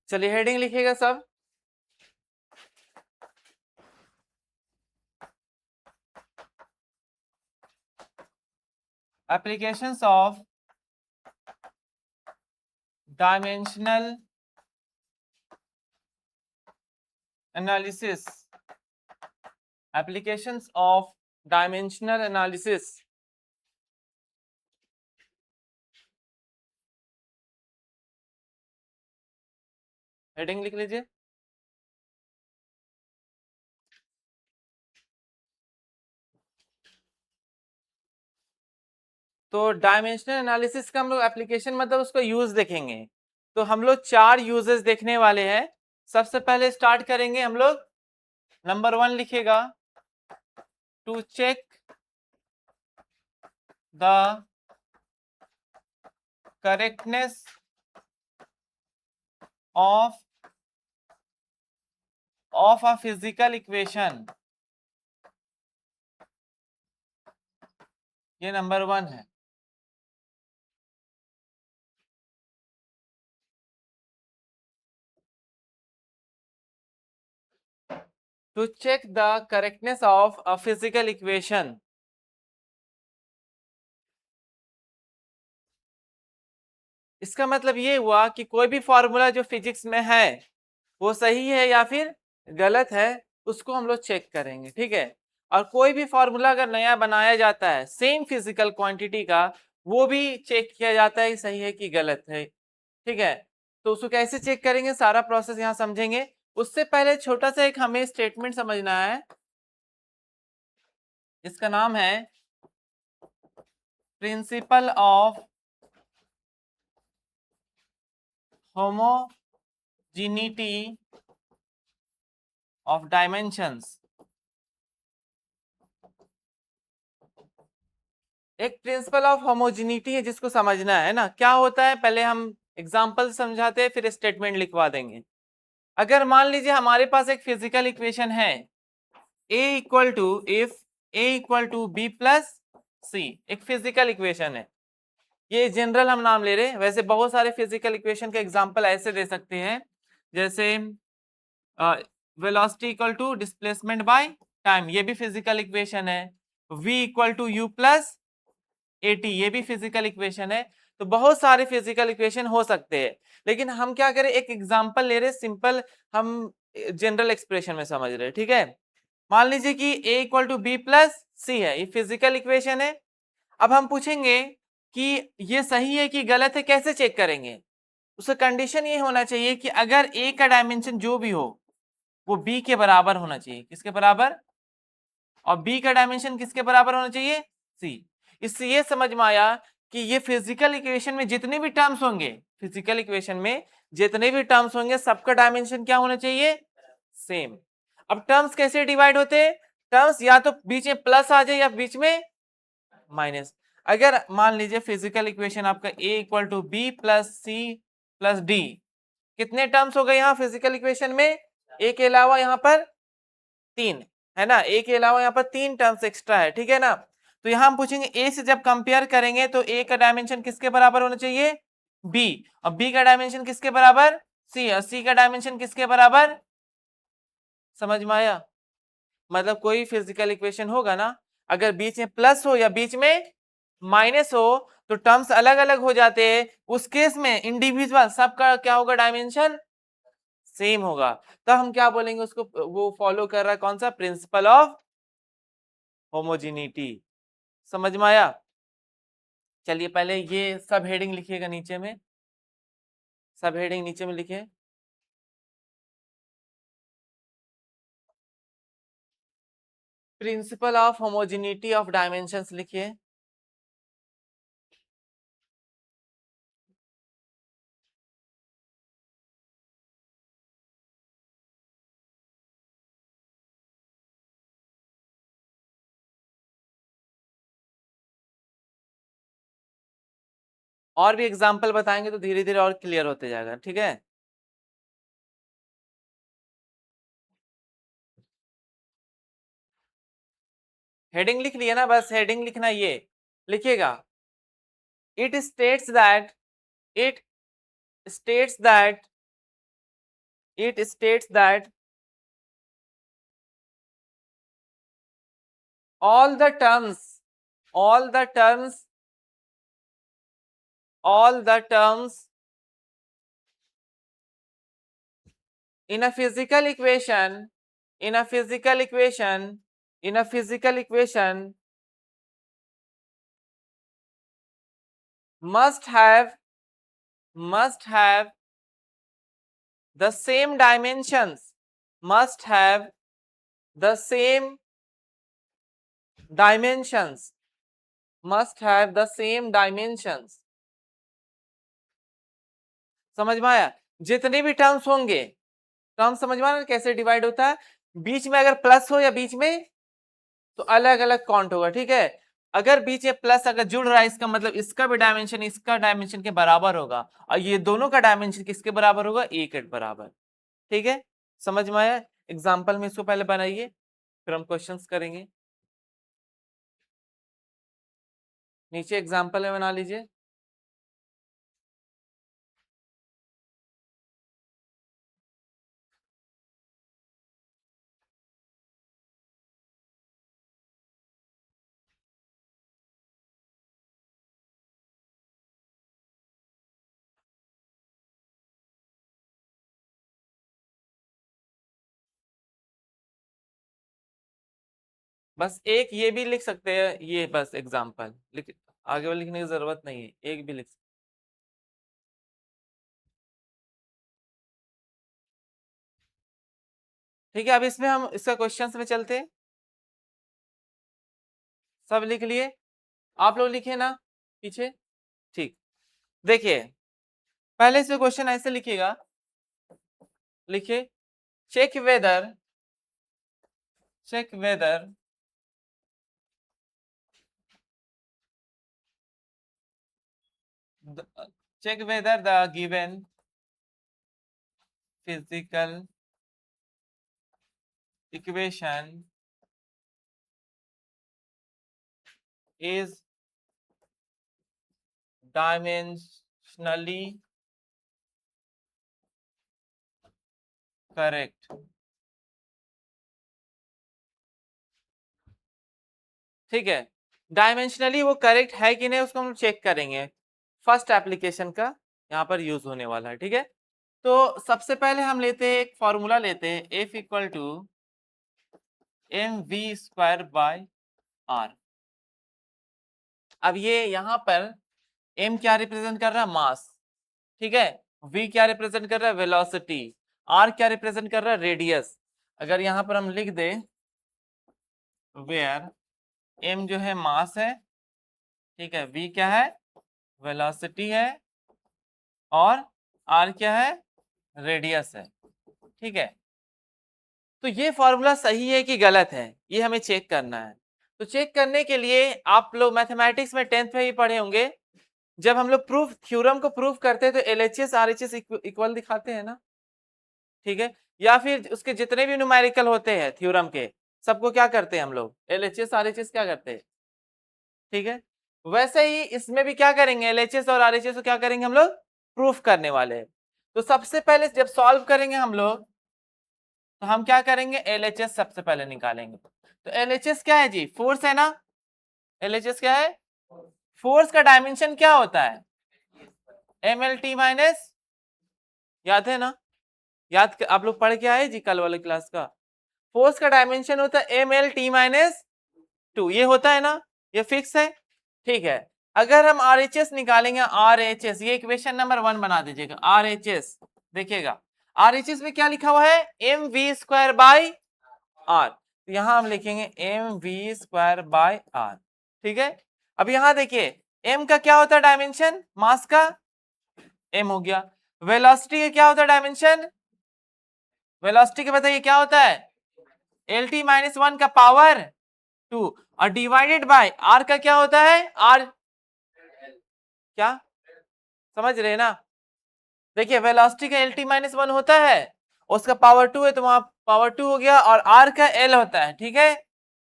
चलिए हेडिंग लिखिएगा सब। Applications of dimensional analysis, applications of dimensional analysis. Heading लिख लीजिए। तो डायमेंशनल एनालिसिस का हम लोग एप्लीकेशन मतलब उसको यूज देखेंगे। तो हम लोग 4 यूजेस देखने वाले हैं। सबसे पहले स्टार्ट करेंगे हम लोग, नंबर 1 लिखिएगा, to check the correctness of a physical equation. ये नंबर 1 है। To check the correctness of a physical equation. इसका मतलब ये हुआ कि कोई भी फॉर्मूला जो फिजिक्स में है वो सही है या फिर गलत है, उसको हम लोग चेक करेंगे, ठीक है। और कोई भी फॉर्मूला अगर नया बनाया जाता है सेम फिजिकल क्वांटिटी का, वो भी चेक किया जाता है कि सही है कि गलत है, ठीक है। तो उसको कैसे चेक करेंगे, सारा प्रोसेस यहाँ समझेंगे। उससे पहले छोटा सा एक हमें स्टेटमेंट समझना है, इसका नाम है principle of homogeneity of dimensions. एक प्रिंसिपल ऑफ होमोजिनिटी है जिसको समझना है ना, क्या होता है पहले हम एग्जांपल समझाते हैं फिर स्टेटमेंट लिखवा देंगे। अगर मान लीजिए हमारे पास एक फिजिकल इक्वेशन है, a equal to if a equal to B plus C, एक फिजिकल इक्वेशन है। ये जनरल हम नाम ले रहे हैं, वैसे बहुत सारे फिजिकल इक्वेशन के एग्जांपल ऐसे दे सकते हैं, जैसे velocity equal to displacement by time, ये भी फिजिकल इक्वेशन है। v equal to u plus a t, ये भी फिजिकल इक्वेशन है। तो बहुत सारे फिजिकल इक्वेशन हो सकते हैं, लेकिन हम क्या करें, एक एग्जांपल ले रहे, सिंपल हम जनरल एक्सप्रेशन में समझ रहे, ठीक है। मान लीजिए कि a equal to B plus C है, ये फिजिकल इक्वेशन है। अब हम पूछेंगे कि ये सही है कि गलत है, कैसे चेक करेंगे। उसका कंडीशन ये होना चाहिए कि अगर a का डायमेंशन जो भी हो वो b के बराबर होना चाहिए, किसके बराबर, और b का डायमेंशन किसके बराबर होना चाहिए, c। इससे ये समझ में आया कि ये फिजिकल इक्वेशन में जितने भी टर्म्स होंगे, फिजिकल इक्वेशन में जितने भी टर्म्स होंगे सबका डायमेंशन क्या होना चाहिए, सेम। अब टर्म्स कैसे डिवाइड होते हैं, टर्म्स या तो बीच में प्लस आ जाए या बीच में माइनस। अगर मान लीजिए फिजिकल इक्वेशन आपका a equal to B plus c plus d, कितने टर्म्स हो गए यहाँ फिजिकल इक्वेशन में, a के अलावा यहाँ पर 3 है ना, a के अलावा यहाँ पर 3 टर्म्स एक्स्ट्रा है, ठीक है ना। तो यहाँ हम पूछेंगे a से जब कंपेयर करेंगे तो a का डायमेंशन किसके बराबर होना चाहिए, b, और b का डायमेंशन किसके बराबर, c, और c का डायमेंशन किसके बराबर। समझ में आया, मतलब कोई फिजिकल इक्वेशन होगा ना, अगर बीच में प्लस हो या बीच में माइनस हो तो टर्म्स अलग अलग हो जाते हैं, उस केस में इंडिविजुअल सबका क्या होगा, डायमेंशन सेम होगा। तो हम क्या बोलेंगे उसको, वो फॉलो कर रहा है कौन सा, प्रिंसिपल ऑफ होमोजिनिटी। समझ में आया। चलिए पहले ये सब हेडिंग लिखिएगा नीचे में, सब हेडिंग नीचे में लिखे, principle of homogeneity of dimensions लिखिए। और भी एग्जाम्पल बताएंगे तो धीरे धीरे और क्लियर होते जाएगा, ठीक है। हेडिंग लिख लिया ना, बस हेडिंग लिखना, ये लिखिएगा, it states that, it states that it states that all the terms all the terms all the terms in a physical equation in a physical equation in a physical equation must have the same dimensions must have the same dimensions must have the same dimensions समझ में आया जितने भी terms होंगे term समझ में आया कैसे डिवाइड होता है बीच में अगर प्लस हो या बीच में तो अलग अलग काउंट होगा ठीक है अगर बीच में प्लस अगर जुड़ रहा है इसका मतलब इसका भी डायमेंशन इसका डायमेंशन के बराबर होगा और ये दोनों का डायमेंशन किसके बराबर होगा ए के बराबर ठीक है समझ में आया एग्जाम्पल में इसको पहले बनाइए फिर हम क्वेश्चंस करेंगे नीचे एग्जाम्पल में बना लीजिए बस एक ये भी लिख सकते हैं ये बस एग्जाम्पल लिख आगे वाले लिखने की जरूरत नहीं है एक भी लिख ठीक है अब इसमें हम इसका क्वेश्चंस में चलते हैं सब लिख लिए आप लोग लिखे ना पीछे ठीक देखिए पहले से क्वेश्चन ऐसे लिखिएगा लिखिए check whether the given physical equation is dimensionally correct ठीक है डायमेंशनली वो करेक्ट है कि नहीं उसको हम चेक करेंगे फर्स्ट एप्लीकेशन का यहाँ पर यूज होने वाला है ठीक है तो सबसे पहले हम लेते हैं एक फॉर्मूला लेते हैं F equal to m v square by r अब ये यहाँ पर m क्या रिप्रेजेंट कर रहा है मास ठीक है v क्या रिप्रेजेंट कर रहा है वेलोसिटी r क्या रिप्रेजेंट कर रहा है रेडियस अगर यहाँ पर हम लिख दे वेयर m जो है मास है ठीक है v क्या है वेलोसिटी है और r क्या है रेडियस है ठीक है तो ये फॉर्मूला सही है कि गलत है ये हमें चेक करना है तो चेक करने के लिए आप लोग मैथमेटिक्स में 10th में ही पढ़े होंगे जब हम लोग प्रूफ थ्योरम को प्रूफ करते हैं तो एलएचएस आरएचएस इक्वल दिखाते हैं ना ठीक है या फिर उसके जितने भी न्यूमेरिकल होते हैं थ्योरम के सबको क्या करते हैं हम लोग एलएचएस आरएचएस क्या करते हैं ठीक है वैसे ही इसमें भी क्या करेंगे एलएचएस और आरएचएस को क्या करेंगे हम लोग प्रूफ करने वाले हैं तो सबसे पहले जब सॉल्व करेंगे हम लोग तो हम क्या करेंगे एलएचएस सबसे पहले निकालेंगे तो एलएचएस क्या है जी फोर्स है ना एलएचएस क्या है फोर्स का डायमेंशन क्या होता है mlt माइनस याद है ना याद आप लोग पढ़ के आए जी कल वाले क्लास का फोर्स का डायमेंशन होता है mlt माइनस 2 ये होता है ना ये फिक्स है ठीक है अगर हम RHS निकालेंगे RHS ये इक्वेशन नंबर 1 बना दीजिएगा RHS देखिएगा RHS में क्या लिखा हुआ है mv स्क्वायर बाय r यहां हम लिखेंगे mv स्क्वायर बाय r ठीक है अब यहां देखिए m का क्या होता है डायमेंशन मास का m हो गया वेलोसिटी का क्या होता है डायमेंशन वेलोसिटी के बताइए क्या होता है lt माइनस 1 का पावर 2 और डिवाइडेड बाय r का क्या होता है r क्या समझ रहे हैं ना देखिए वेलोसिटी का lt माइनस 1 होता है उसका पावर 2 है तो वहां पावर 2 हो गया और r का l होता है ठीक है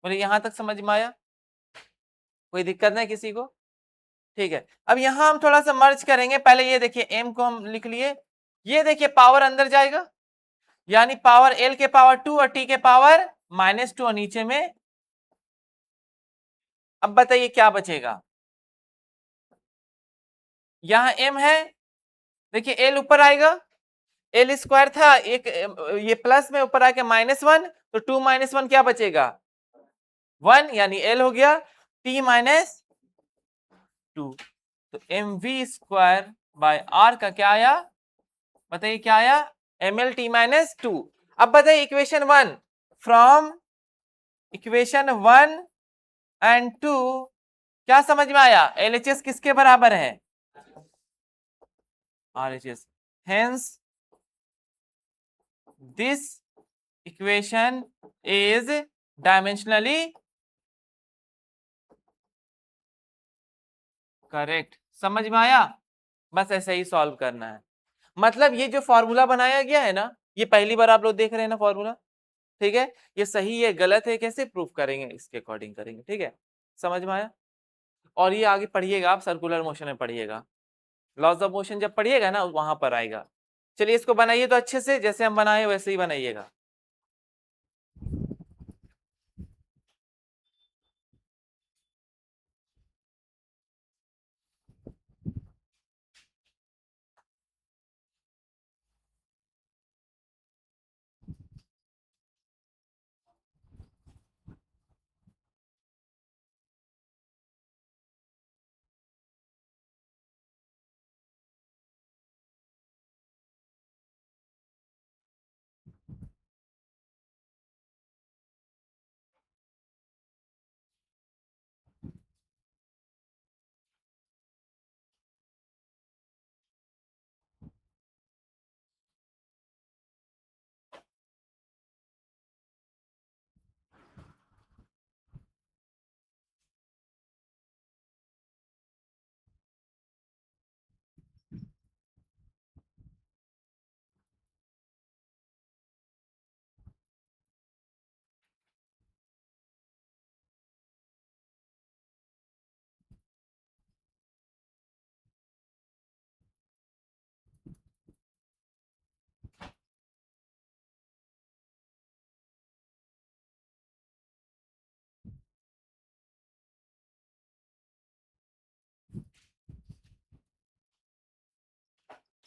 बोले यहां तक समझ में आया कोई दिक्कत नहीं किसी को ठीक है अब यहां हम थोड़ा सा मर्ज करेंगे पहले ये देखिए m को हम लिख लिए ये देखिए पावर अंदर जाएगा यानी पावर एल के पावर 2 और टी के पावर -2 और नीचे में। अब बताइए क्या बचेगा। यहां m है, देखिए एल ऊपर आएगा, एल स्क्वायर था एक, ये प्लस में ऊपर आके -1, तो 2 - 1 क्या बचेगा 1, यानी एल हो गया t -2। तो m v square by r का क्या आया, बताइए क्या आया, एम एल टी -2। अब बताइए इक्वेशन 1, फ्रॉम इक्वेशन 1 एंड 2 क्या समझ में आया, एलएचएस किसके बराबर है, RHS. Hence this equation is dimensionally correct. समझ में आया, बस ऐसे ही सॉल्व करना है। मतलब ये जो फॉर्मूला बनाया गया है ना, ये पहली बार आप लोग देख रहे हैं ना फॉर्मूला, ठीक है, ये सही है गलत है कैसे प्रूफ करेंगे, इसके अकॉर्डिंग करेंगे, ठीक है, समझ में आया। और ये आगे पढ़िएगा आप, सर्कुलर मोशन में पढ़िएगा, लॉज ऑफ मोशन जब पढ़िएगा ना वहां पर आएगा। चलिए इसको बनाइए तो अच्छे से, जैसे हम बनाए वैसे ही बनाइएगा।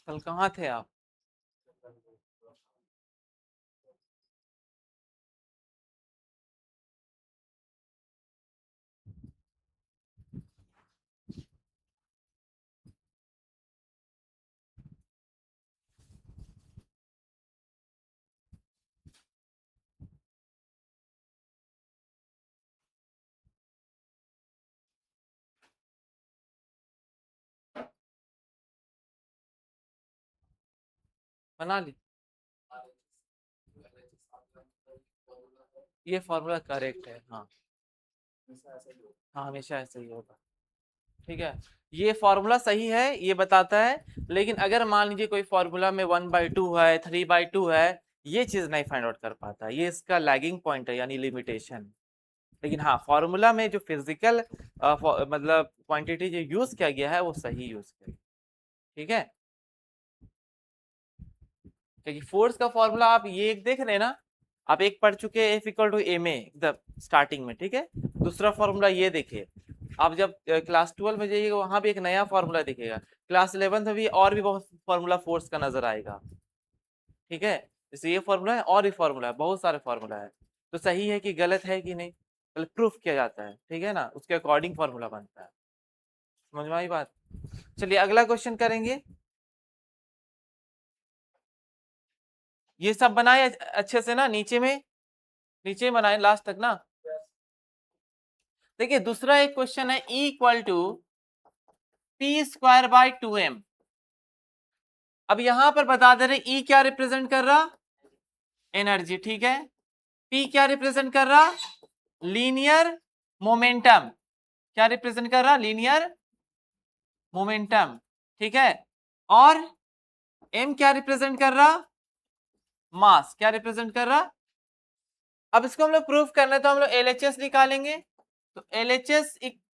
कल कहाँ थे आप, बना ली, ये फॉर्मूला करेक्ट है, हाँ हाँ हमेशा ऐसे ही होगा, ठीक है, ये फॉर्मूला सही है ये बताता है। लेकिन अगर मान लीजिए कोई फॉर्मूला में 1/2 है, 3/2 है, ये चीज नहीं फाइंड आउट कर पाता, ये इसका लैगिंग पॉइंट है यानी लिमिटेशन। लेकिन हाँ फॉर्मूला में जो फिजिकल मतलब क्वांटिटी जो यूज किया गया है वो सही यूज किया गया, ठीक है। क्योंकि फोर्स का फॉर्मूला आप ये एक देख रहे हैं ना, आप एक पढ़ चुके हैं F = ma एकदम स्टार्टिंग में, ठीक है। दूसरा फॉर्मूला ये देखिए, आप जब क्लास 12 में जाइएगा वहां भी एक नया फॉर्मूला दिखेगा, क्लास 11 में भी और भी बहुत फॉर्मूला फोर्स का नजर आएगा, ठीक है। जैसे ये फॉर्मूला है और भी फॉर्मूला है, बहुत सारे फॉर्मूला है, तो सही है कि गलत है कि नहीं, पहले प्रूफ किया जाता है, ठीक है ना, उसके अकॉर्डिंग फॉर्मूला बनता है। समझ में आई बात। चलिए अगला क्वेश्चन करेंगे। ये सब बनाए अच्छे से ना, नीचे में, नीचे बनाए लास्ट तक ना। देखिए दूसरा एक क्वेश्चन है, E = p²/2m। अब यहां पर बता दे रहे E क्या रिप्रेजेंट कर रहा, एनर्जी, ठीक है। P क्या रिप्रेजेंट कर रहा, लीनियर मोमेंटम, क्या रिप्रेजेंट कर रहा, लीनियर मोमेंटम, ठीक है। और M क्या रिप्रेजेंट कर रहा, मास, क्या रिप्रेजेंट कर रहा। अब इसको हम लोग प्रूफ करना है तो हम लोग LHS निकालेंगे। तो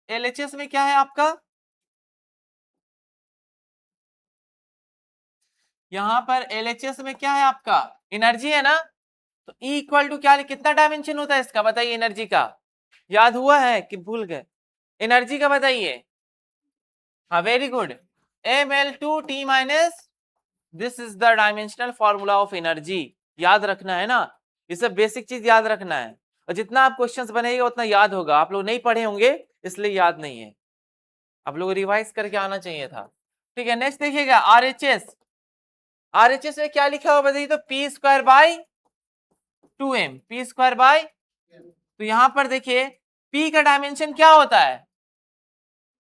LHS में क्या है आपका, यहाँ पर LHS में क्या है आपका एनर्जी है ना, तो E इक्वल टू क्या, कितना डायमेंशन होता है इसका बताइए, एनर्जी का याद हुआ है कि भूल गए, एनर्जी का बताइए। हाँ very good, ml2t minus, this is the dimensional formula of energy, याद रखना है ना, ये सब बेसिक चीज याद रखना है, और जितना आप क्वेश्चंस बनेगा उतना याद होगा, आप लोग नहीं पढ़े होंगे इसलिए याद नहीं है, आप लोग रिवाइज करके आना चाहिए था। ठीक है, नेक्स्ट देखिएगा RHS, RHS में क्या लिखा हुआ बताइए, तो P square by 2m, P square by, तो यहां पर देखिए p का डायमेंशन क्या होता है,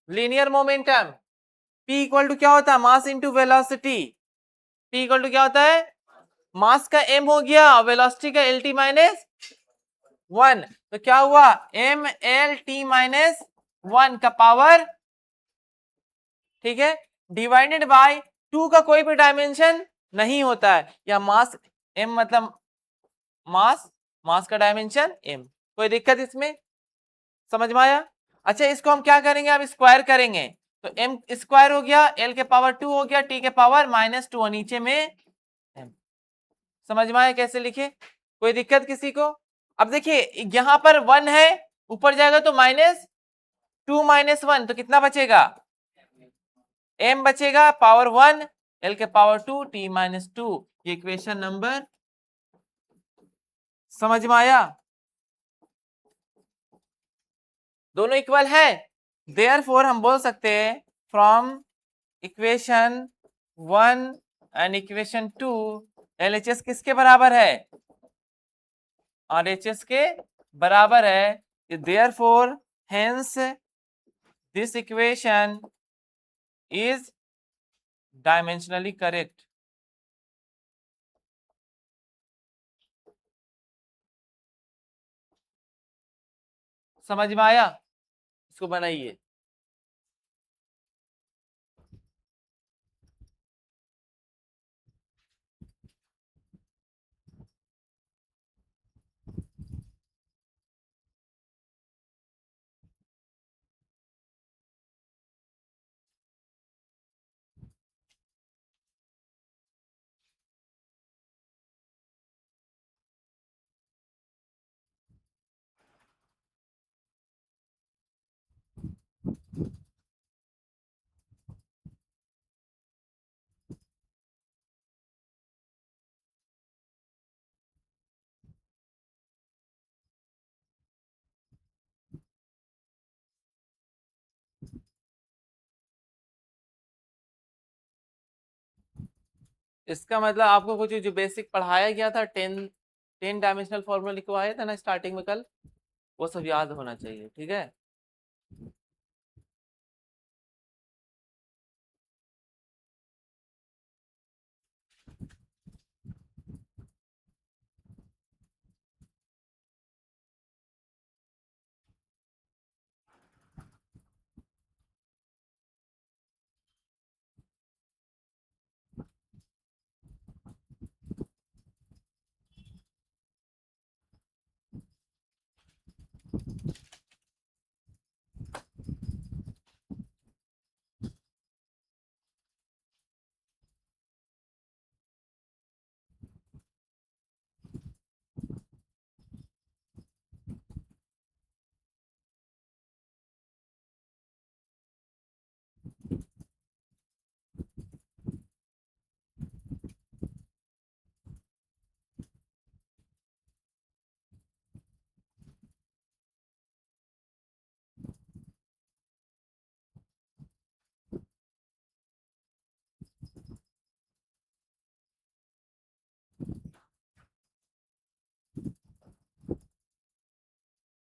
linear momentum, p equal to क्या होता है, mass into velocity, p equal to क्या होता है, मास का m हो गया और वेलोसिटी का lt माइनस 1, तो क्या हुआ mlt माइनस 1 का पावर, ठीक है, डिवाइडेड बाय 2 का कोई भी डायमेंशन नहीं होता है, या मास m मतलब मास, मास का डायमेंशन m, कोई दिक्कत इसमें, समझ में आया। अच्छा इसको हम क्या करेंगे, अब स्क्वायर करेंगे, तो m स्क्वायर हो गया, l के पावर 2 हो गया, t के पावर -2 और नीचे में m, समझ में आया कैसे लिखे, कोई दिक्कत किसी को। अब देखिए यहां पर 1 है, ऊपर जाएगा तो -2 -1, तो कितना बचेगा, m बचेगा पावर 1, l के पावर 2, t -2, ये इक्वेशन नंबर, समझ में आया, दोनों इक्वल है, देयरफॉर हम बोल सकते हैं from equation 1 and equation 2 LHS किसके बराबर है, RHS के बराबर है, therefore hence this equation is dimensionally correct. समझ में आया, इसको बनाइए। इसका मतलब आपको कुछ जो बेसिक पढ़ाया गया था, 10 डायमेंशनल फॉर्मूला लिखवाया था ना स्टार्टिंग में कल, वो सब याद होना चाहिए, ठीक है।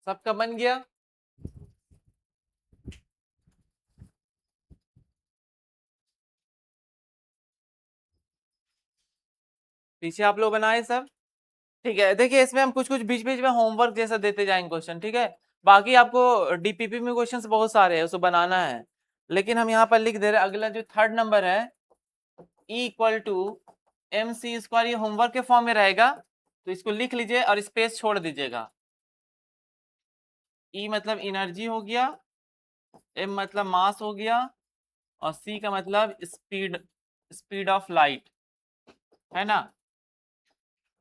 सबका बन गया, पीछे आप लोग बनाए सब, ठीक है। देखिए इसमें हम कुछ कुछ बीच बीच में होमवर्क जैसा देते जाएंगे क्वेश्चन, ठीक है, बाकी आपको डीपीपी में क्वेश्चंस बहुत सारे हैं, उसको बनाना है, लेकिन हम यहाँ पर लिख दे रहे हैं। अगला जो 3rd नंबर है, E इक्वल टू mc², ये होमवर्क के फॉर्म में रहेगा, तो इसको लिख लीजिए और स्पेस छोड़ दीजिएगा। E मतलब एनर्जी हो गया, m मतलब मास हो गया, और c का मतलब स्पीड, स्पीड ऑफ लाइट, है ना,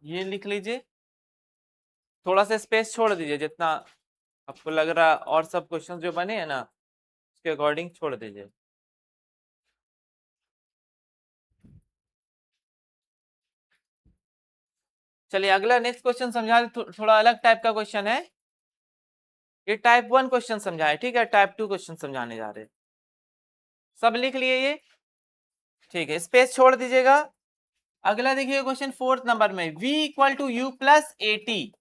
ये लिख लीजिए, थोड़ा सा स्पेस छोड़ दीजिए, जितना आपको लग रहा और सब क्वेश्चन जो बने हैं ना उसके अकॉर्डिंग छोड़ दीजिए। चलिए अगला नेक्स्ट क्वेश्चन समझा थोड़ा अलग टाइप का क्वेश्चन है, ये टाइप 1 क्वेश्चन समझाए, ठीक है, टाइप 2 क्वेश्चन समझाने जा रहे हैं। सब लिख लिए ये, ठीक है, स्पेस छोड़ दीजिएगा। अगला देखिए क्वेश्चन 4th नंबर में, v equal to u plus a t,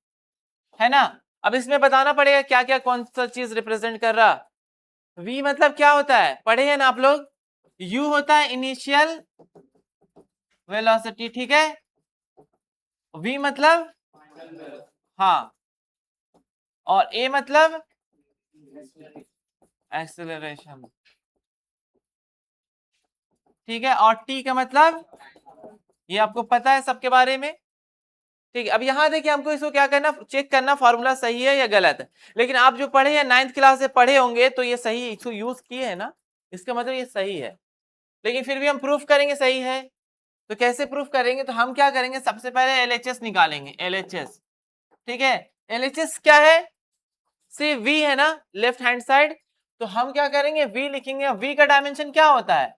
है ना। अब इसमें बताना पड़ेगा क्या क्या कौन सा चीज रिप्रेजेंट कर रहा। v मतलब क्या होता है, पढ़े हैं ना आप लोग, u होता है इनिशियल वेलोसिटी, ठीक है, v मतलब, हाँ, और a मतलब एक्सेलरेशन, ठीक है, और t का मतलब, ये आपको पता है सबके बारे में, ठीक है। अब यहाँ देखिए हमको इसको क्या करना, चेक करना फॉर्मूला सही है या गलत है, लेकिन आप जो पढ़े हैं 9th क्लास से पढ़े होंगे तो ये सही इसको यूज किए है ना, इसका मतलब ये सही है, लेकिन फिर भी हम प्रूफ करेंगे सही है। तो कैसे प्रूफ करेंगे, तो हम क्या करेंगे, सबसे पहले एलएचएस निकालेंगे, एलएचएस, ठीक है, एलएचएस क्या है, सिर्फ v है ना लेफ्ट हैंड साइड, तो हम क्या करेंगे v लिखेंगे, v का डायमेंशन क्या होता है,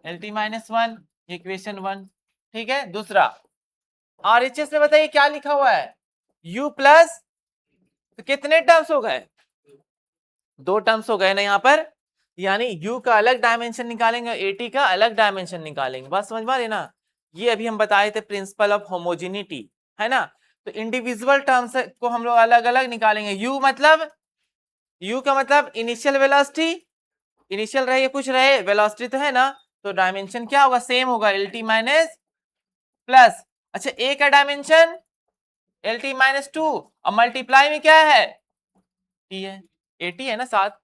LT-1, इक्वेशन 1, ठीक है। दूसरा आरएचएस में बताइए क्या लिखा हुआ है, u प्लस, तो कितने टर्म्स हो गए, 2 टर्म्स हो गए ना यहाँ पर, यानी u का अलग डायमेंशन निकालेंगे, at का अलग डायमेंशन निकालेंगे, बात समझ में आ रही ना। ये अभी हम बताए थे प्रिंसिपल ऑफ होमोजेनिटी, है ना। तो इंडिविजुअल टर्म्स को हम लोग अलग अलग निकालेंगे, u मतलब, u का मतलब इनिशियल वेलोसिटी, इनिशियल रहे या कुछ रहे वेलोसिटी तो है ना, तो डायमेंशन क्या होगा, सेम होगा, LT माइनस प्लस, अच्छा a का डायमेंशन LT-2, और मल्टीप्लाई में क्या है, t है, 80 है ना, 7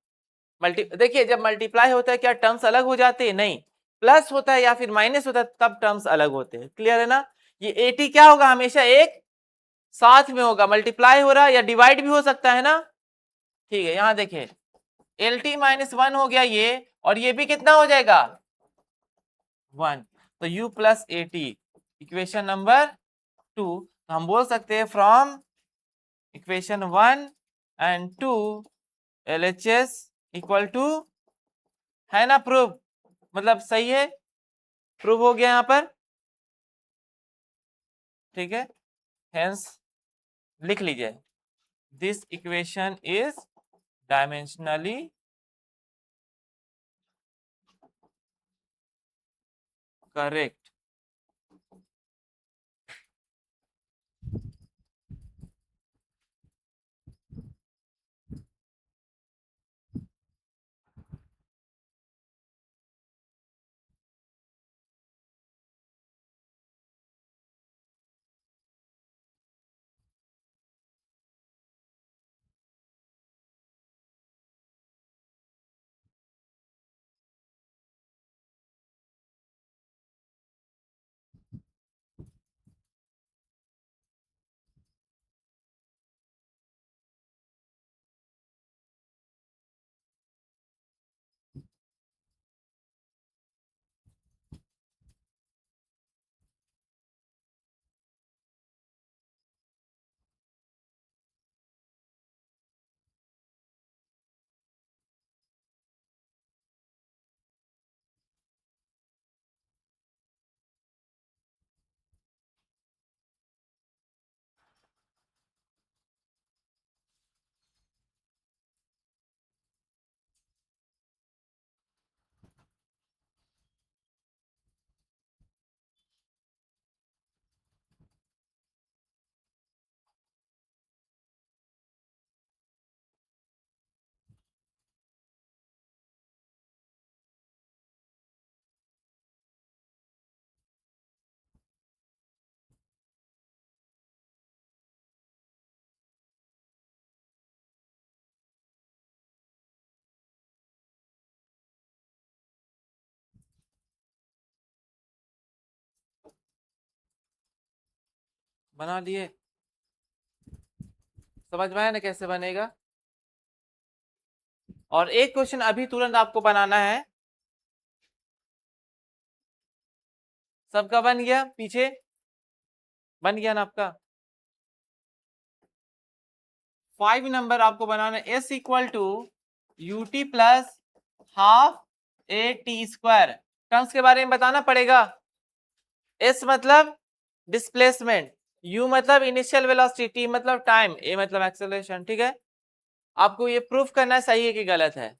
मल्टी, देखिए जब मल्टीप्लाई होता है क्या टर्म्स अलग हो जाते हैं, नहीं, प्लस होता है या फिर माइनस होता है तब टर्म्स अलग होते हैं, क्लियर है ना। ये 80 क्या होगा, हमेशा एक साथ में होगा, मल्टीप्लाई हो रहा है या डिवाइड भी हो सकता है ना, ठीक है। यहाँ देखिए LT-1 हो गया ये, और ये भी कितना हो जाएगा 1, तो u plus a t, equation number 2, तो हम बोल सकते हैं from equation 1 and 2 LHS equal to, है ना, प्रूफ, मतलब सही है, प्रूफ हो गया यहाँ पर, ठीक है। हेंस लिख लीजिए, this equation is dimensionally correct. बना दिए, समझ में आया ना कैसे बनेगा। और एक क्वेश्चन अभी तुरंत आपको बनाना है, सबका बन गया, पीछे बन गया ना आपका। 5 नंबर आपको बनाना है, s equal to u t plus half a T square. Terms के बारे में बताना पड़ेगा। s मतलब डिस्प्लेसमेंट, u मतलब इनिशियल वेलोसिटी, t मतलब टाइम, a मतलब एक्सेलरेशन। ठीक है, आपको ये प्रूफ करना है सही है कि गलत है।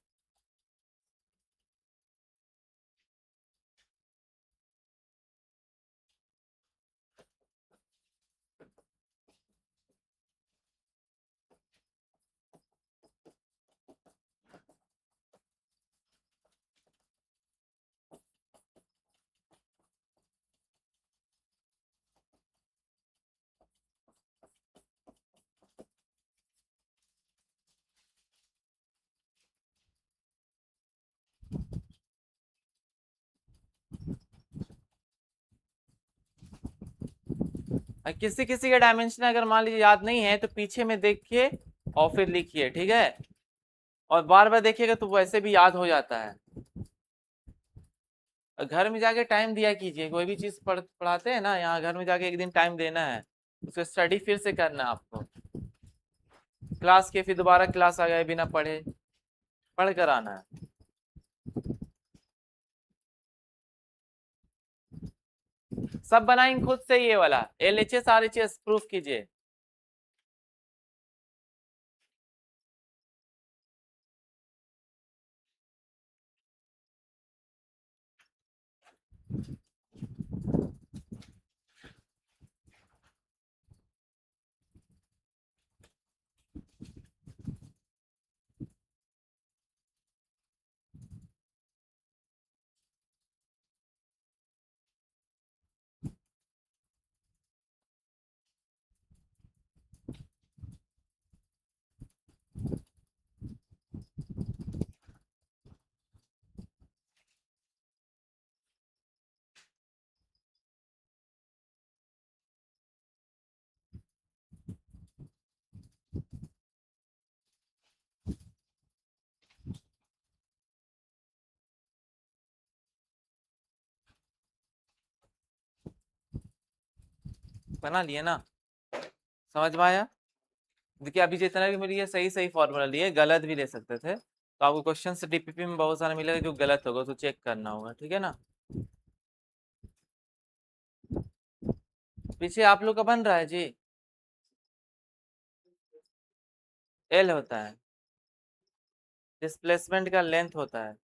किसी किसी का डायमेंशन अगर मान लीजिए याद नहीं है तो पीछे में देखिए और फिर लिखिए, ठीक है, और बार बार देखिएगा तो वैसे भी याद हो जाता है। घर में जाके टाइम दिया कीजिए, कोई भी चीज पढ़ाते हैं ना यहाँ, घर में जाके एक दिन टाइम देना है, उसको स्टडी फिर से करना है आपको। क्लास के फिर दोबारा क्लास आ गए बिना पढ़े, पढ़ कर आना है। सब बनाएंगे खुद से, ये वाला LHS RHS प्रूफ कीजिए। बना लिए ना, समझ में आया। देखिए अभी जितना भी मिली है सही सही फॉर्मूला लिए, गलत भी ले सकते थे, तो आपको क्वेश्चन से DPP में बहुत सारा मिलेगा जो गलत होगा, तो चेक करना होगा, ठीक है ना। पीछे आप लोग का बन रहा है जी, L होता है, डिस्प्लेसमेंट का लेंथ होता है।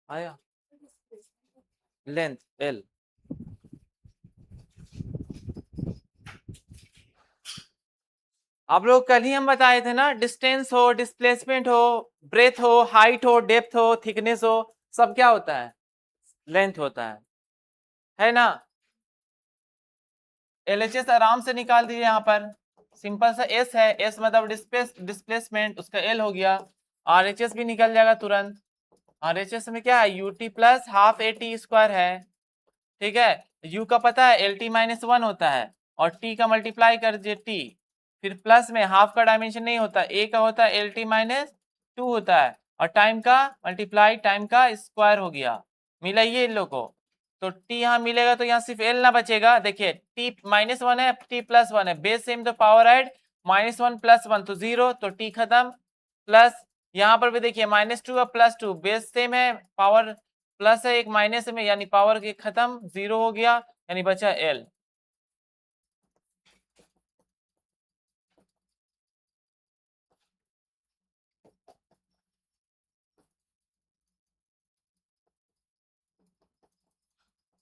आया, लेंथ L। आप लोग कल ही हम बताए थे ना, डिस्टेंस हो, डिस्प्लेसमेंट हो, ब्रेथ हो, हाइट हो, डेप्थ हो, थिकनेस हो, सब क्या होता है, लेंथ होता है ना। LHS आराम से निकाल दीजिए यहाँ पर, सिंपल सा S है, S मतलब डिस्प्लेसमेंट, उसका L हो गया। RHS भी निकल जाएगा तुरंत, RHS में क्या है, UT plus half AT square है, ठीक है। U का पता है LT माइनस 1 होता है, और T का मल्टीप्लाई कर दीजिए T, फिर प्लस में हाफ का डायमेंशन नहीं होता, A का होता है LT माइनस 2 होता है, और टाइम का मल्टीप्लाई टाइम का स्क्वायर हो गया। मिला ये इन लोग को, तो T यहाँ मिलेगा तो यहाँ सिर्फ L ना बचेगा। देखिए T माइनस 1 है, T प्लस 1 है, बेस सेम तो पावर ऐड, -1 + 1 तो 0, तो T खत्म। प्लस यहाँ पर भी देखिए -2 और +2 बेस सेम है, पावर प्लस है, एक माइनस में, यानी पावर के खत्म, 0 हो गया, यानी बचा L।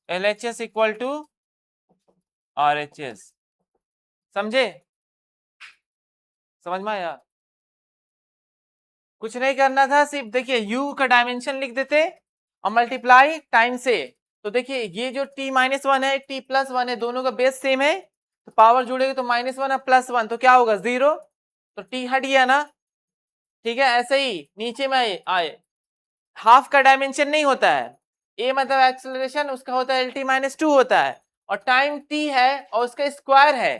LHS equal to RHS, समझे, समझ में आया। कुछ नहीं करना था, सिर्फ देखिए U का डायमेंशन लिख देते और मल्टीप्लाई टाइम से, तो देखिए ये जो T माइनस 1 है, T प्लस 1 है, दोनों का बेस सेम है, तो पावर जुड़ेगी तो -1 और +1 तो क्या होगा 0, तो T हट गया ना, ठीक है। ऐसे ही नीचे में आए, हाफ का डायमेंशन नहीं होता है, A मतलब एक्सेलरेशन, उसका होता है LT माइनस 2 होता है, और टाइम T है और उसका स्क्वायर है,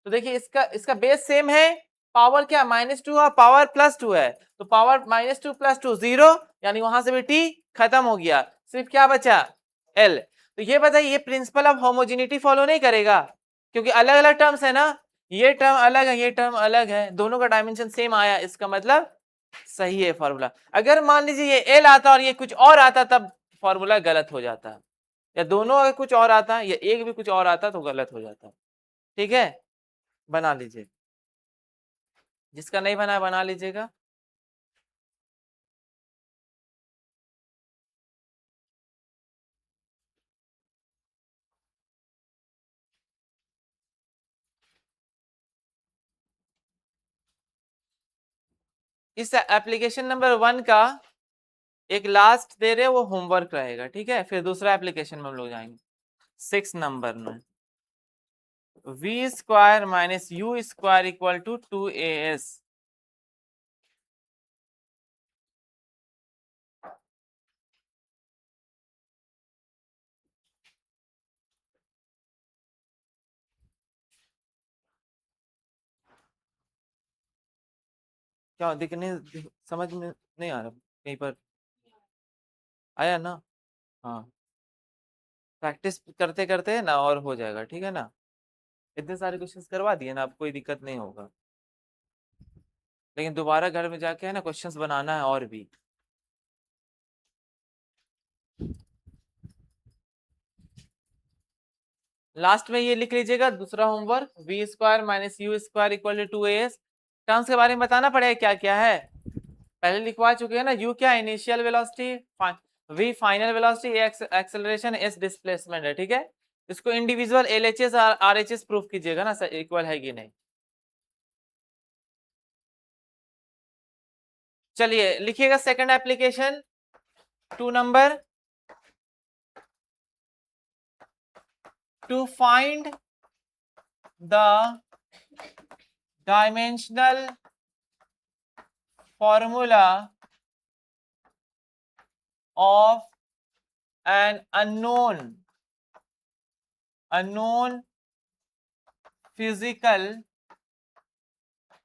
तो देखिए इसका बेस सेम है, पावर क्या -2 और पावर +2 है, तो पावर -2 + 2 0, यानी वहां से भी t खत्म हो गया, सिर्फ क्या बचा l। तो ये बताइए ये प्रिंसिपल ऑफ होमोजेनिटी फॉलो नहीं करेगा, क्योंकि अलग अलग टर्म्स है ना, ये टर्म अलग है, ये टर्म अलग है, दोनों का डायमेंशन सेम आया, इसका मतलब सही है फॉर्मूला। अगर मान लीजिए ये l आता और ये कुछ और आता तब फॉर्मूला गलत हो जाता, या दोनों अगर कुछ और आता या एक भी कुछ और आता तो गलत हो जाता। ठीक है, बना लीजिए, जिसका नहीं बना बना लीजिएगा। इस एप्लीकेशन नंबर 1 का एक लास्ट दे रहे वो होमवर्क रहेगा, ठीक है, फिर दूसरा एप्लीकेशन में हम लोग जाएंगे 6 नंबर में। v² - u² = 2as। क्या समझ में नहीं आ रहा, कहीं पर आया ना? हाँ, प्रैक्टिस करते करते ना और हो जाएगा, ठीक है ना, इतने सारे क्वेश्चंस करवा दिए ना, अब कोई दिक्कत नहीं होगा, लेकिन दोबारा घर में जाके है ना क्वेश्चंस बनाना है और भी। लास्ट में ये लिख लीजिएगा दूसरा homework, v² - u² = 2as। Terms के बारे में बताना पड़ेगा क्या क्या है, पहले लिखवा चुके हैं ना। u क्या initial velocity, v final velocity, acceleration, s displacement है, ठीक है। इसको इंडिविजुअल LHS और RHS प्रूफ कीजिएगा ना इक्वल है कि नहीं। चलिए लिखिएगा second application 2 number, to find the dimensional formula of an unknown physical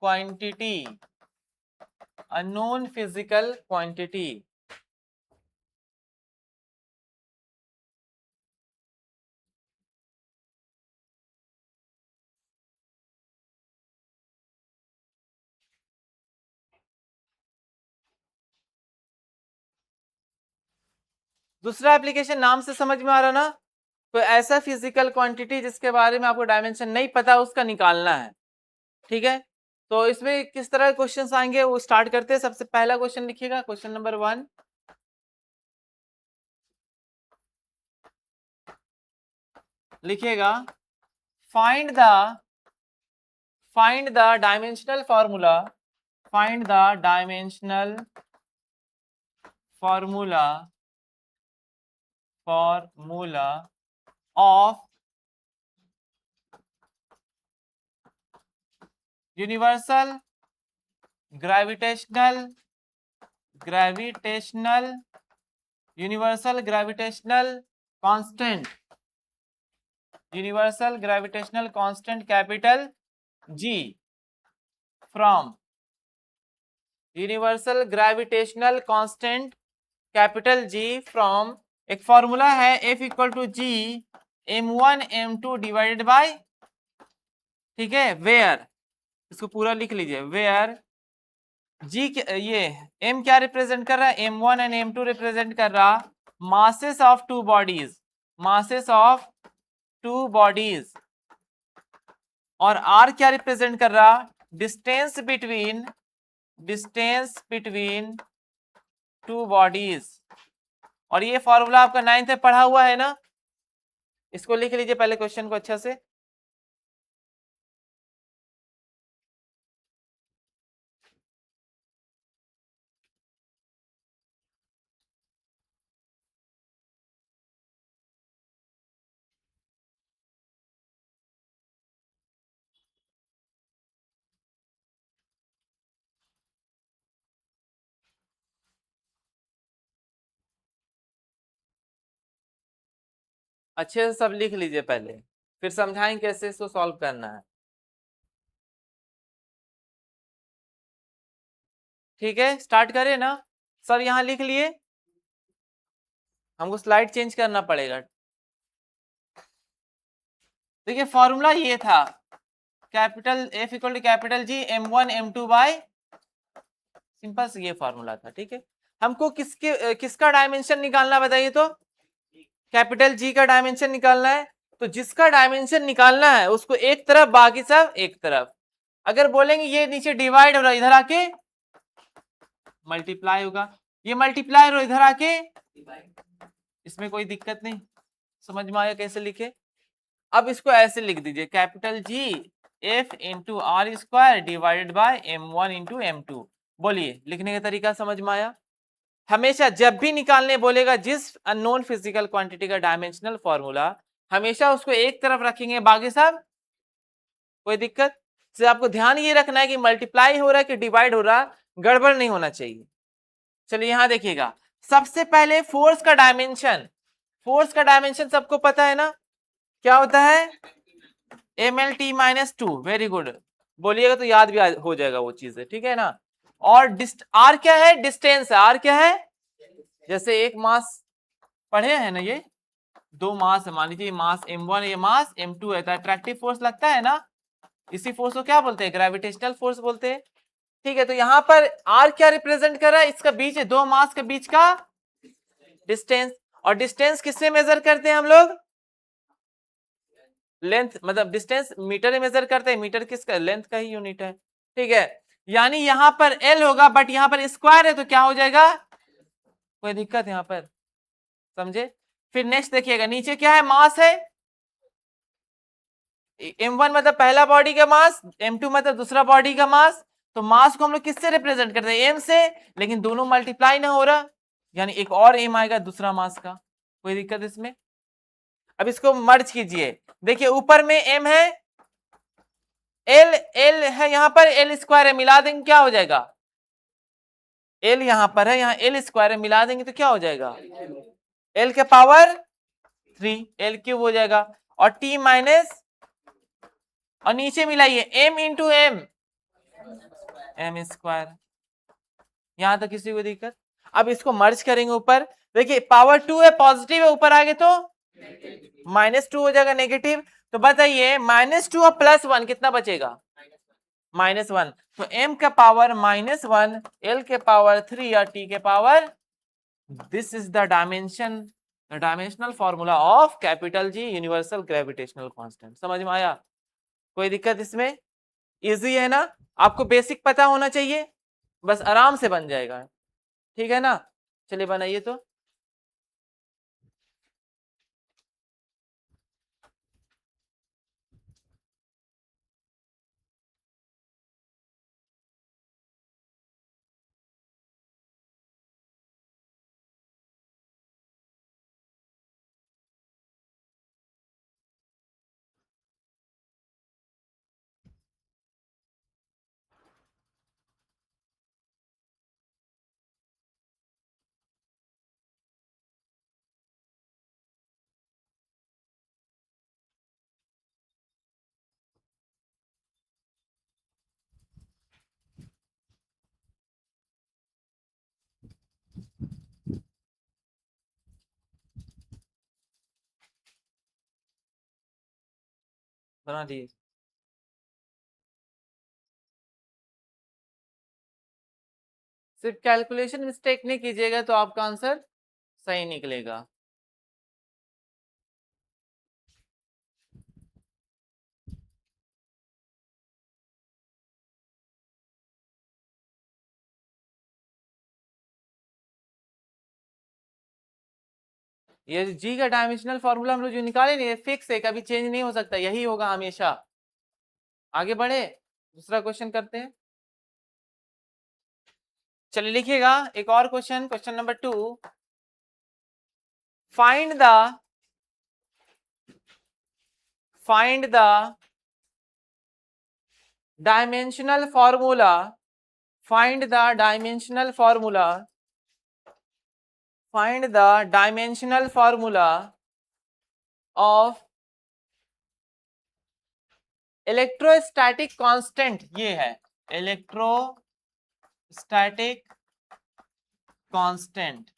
quantity, unknown physical quantity। दूसरा एप्लीकेशन नाम से समझ में आ रहा ना, तो ऐसा फिजिकल क्वांटिटी जिसके बारे में आपको डायमेंशन नहीं पता उसका निकालना है, ठीक है। तो इसमें किस तरह के क्वेश्चंस आएंगे वो स्टार्ट करते हैं। सबसे पहला क्वेश्चन लिखिएगा, क्वेश्चन नंबर 1, लिखिएगा find the dimensional formula, find the dimensional formula of universal gravitational constant, universal gravitational constant capital G from universal gravitational constant capital G from एक फॉर्मूला है F = G m1 m2 divided by, ठीक है, where, इसको पूरा लिख लीजिए, where G ये M क्या रिप्रेजेंट कर रहा है, m1 एंड m2 रिप्रेजेंट कर रहा masses of two bodies, masses of two bodies, और R क्या रिप्रेजेंट कर रहा, डिस्टेंस बिटवीन टू बॉडीज। और ये फॉर्मूला आपका 9th में पढ़ा हुआ है ना, इसको लिख लीजिए पहले क्वेश्चन को अच्छा से। अच्छे से सब लिख लीजिए पहले, फिर समझाएं कैसे इसको सॉल्व करना है। ठीक है, स्टार्ट करें ना, सब यहां लिख लिए, हमको स्लाइड चेंज करना पड़ेगा। देखिए फॉर्मूला ये था, capital F equal to capital G M1 M2 by, simple से ये फॉर्मूला था। ठीक है, हमको किसका डायमेंशन निकालना बताइए तो, कैपिटल G का डायमेंशन निकालना है। तो जिसका डायमेंशन निकालना है उसको एक तरफ, बाकी सब एक तरफ। अगर बोलेंगे ये नीचे डिवाइड हो रहा है, इधर आके मल्टीप्लाई होगा, ये मल्टीप्लाई हो इधर आके, इसमें कोई दिक्कत नहीं, समझ में आया कैसे लिखे। अब इसको ऐसे लिख दीजिए, capital G F into r square divided by M1 into M2। बोलिए लिखने का तरीका समझ में आया। हमेशा जब भी निकालने बोलेगा जिस अननोन फिजिकल क्वांटिटी का डायमेंशनल फॉर्मूला, हमेशा उसको एक तरफ रखेंगे, बाकी सब कोई दिक्कत से। आपको ध्यान ये रखना है कि मल्टीप्लाई हो रहा है कि डिवाइड हो रहा, गड़बड़ नहीं होना चाहिए। चलिए यहां देखिएगा, सबसे पहले फोर्स का डायमेंशन, फोर्स का डायमेंशन सबको पता है ना, क्या होता है, MLT माइनस 2। वेरी गुड, बोलिएगा तो याद भी हो जाएगा वो चीजें, ठीक है ना। और आर क्या है, डिस्टेंस है, आर क्या है, जैसे एक मास पढ़े हैं ना, ये दो मास है, मान लीजिए मास M1 ये मास M2 है, तो अट्रैक्टिव फोर्स लगता है ना, इसी फोर्स को क्या बोलते हैं, ग्रेविटेशनल फोर्स बोलते हैं। ठीक है, तो यहां पर आर क्या रिप्रेजेंट कर रहा है, इसका बीच है, दो मास के बीच का डिस्टेंस। और डिस्टेंस किससे मेजर करते हैं हम लोग, लेंथ, मतलब डिस्टेंस मीटर में मेजर करते हैं, मीटर किसका, लेंथ का ही यूनिट है। ठीक है, यानी यहां पर एल होगा, बट यहां पर स्क्वायर है तो क्या हो जाएगा, कोई दिक्कत यहां पर, समझे। फिर नेक्स्ट देखिएगा, नीचे क्या है, मास है, M1 मतलब पहला बॉडी का मास, M2 मतलब दूसरा बॉडी का मास। तो मास को हम लोग किससे रिप्रेजेंट करते हैं, M से, लेकिन दोनों मल्टीप्लाई ना हो रहा, यानी एक और M आएगा दूसरा मास का, कोई दिक्कत इसमें। अब इसको मर्ज कीजिए, देखिए ऊपर में M है, एल है, यहां पर एल स्क्वायर है, मिला देंगे क्या हो जाएगा, एल यहां पर है, यहाँ एल स्क्वायर है, मिला देंगे तो क्या हो जाएगा, एल के पावर 3, एल क्यूब हो जाएगा। और टी माइनस, और नीचे मिलाइए M into M, M square. यहां तक किसी को दिक्कत। अब इसको मर्ज करेंगे ऊपर, देखिए पावर 2 है, पॉजिटिव है, ऊपर आगे तो -2 हो जाएगा, नेगेटिव। तो बताइए -2 और +1 कितना बचेगा, -1। तो m का पावर -1, l के पावर 3 या t के power, this is the dimension, the dimensional formula of capital G universal gravitational constant. समझ में आया, कोई दिक्कत इसमें, इजी है ना, आपको बेसिक पता होना चाहिए, बस आराम से बन जाएगा, ठीक है ना। चलिए बनाइए तो, बना दिए। सिर्फ कैलकुलेशन मिस्टेक नहीं कीजिएगा तो आपका आंसर सही निकलेगा। ये जी का डायमेंशनल फॉर्मूला हम लोग जो निकाले नहीं, फिक्स है, कभी चेंज नहीं हो सकता, यही होगा हमेशा। आगे बढ़े, दूसरा क्वेश्चन करते हैं। चलिए लिखिएगा एक और question, question number 2, find the dimensional formula, find the dimensional formula, find the dimensional formula of electrostatic constant, ये है electrostatic static constant,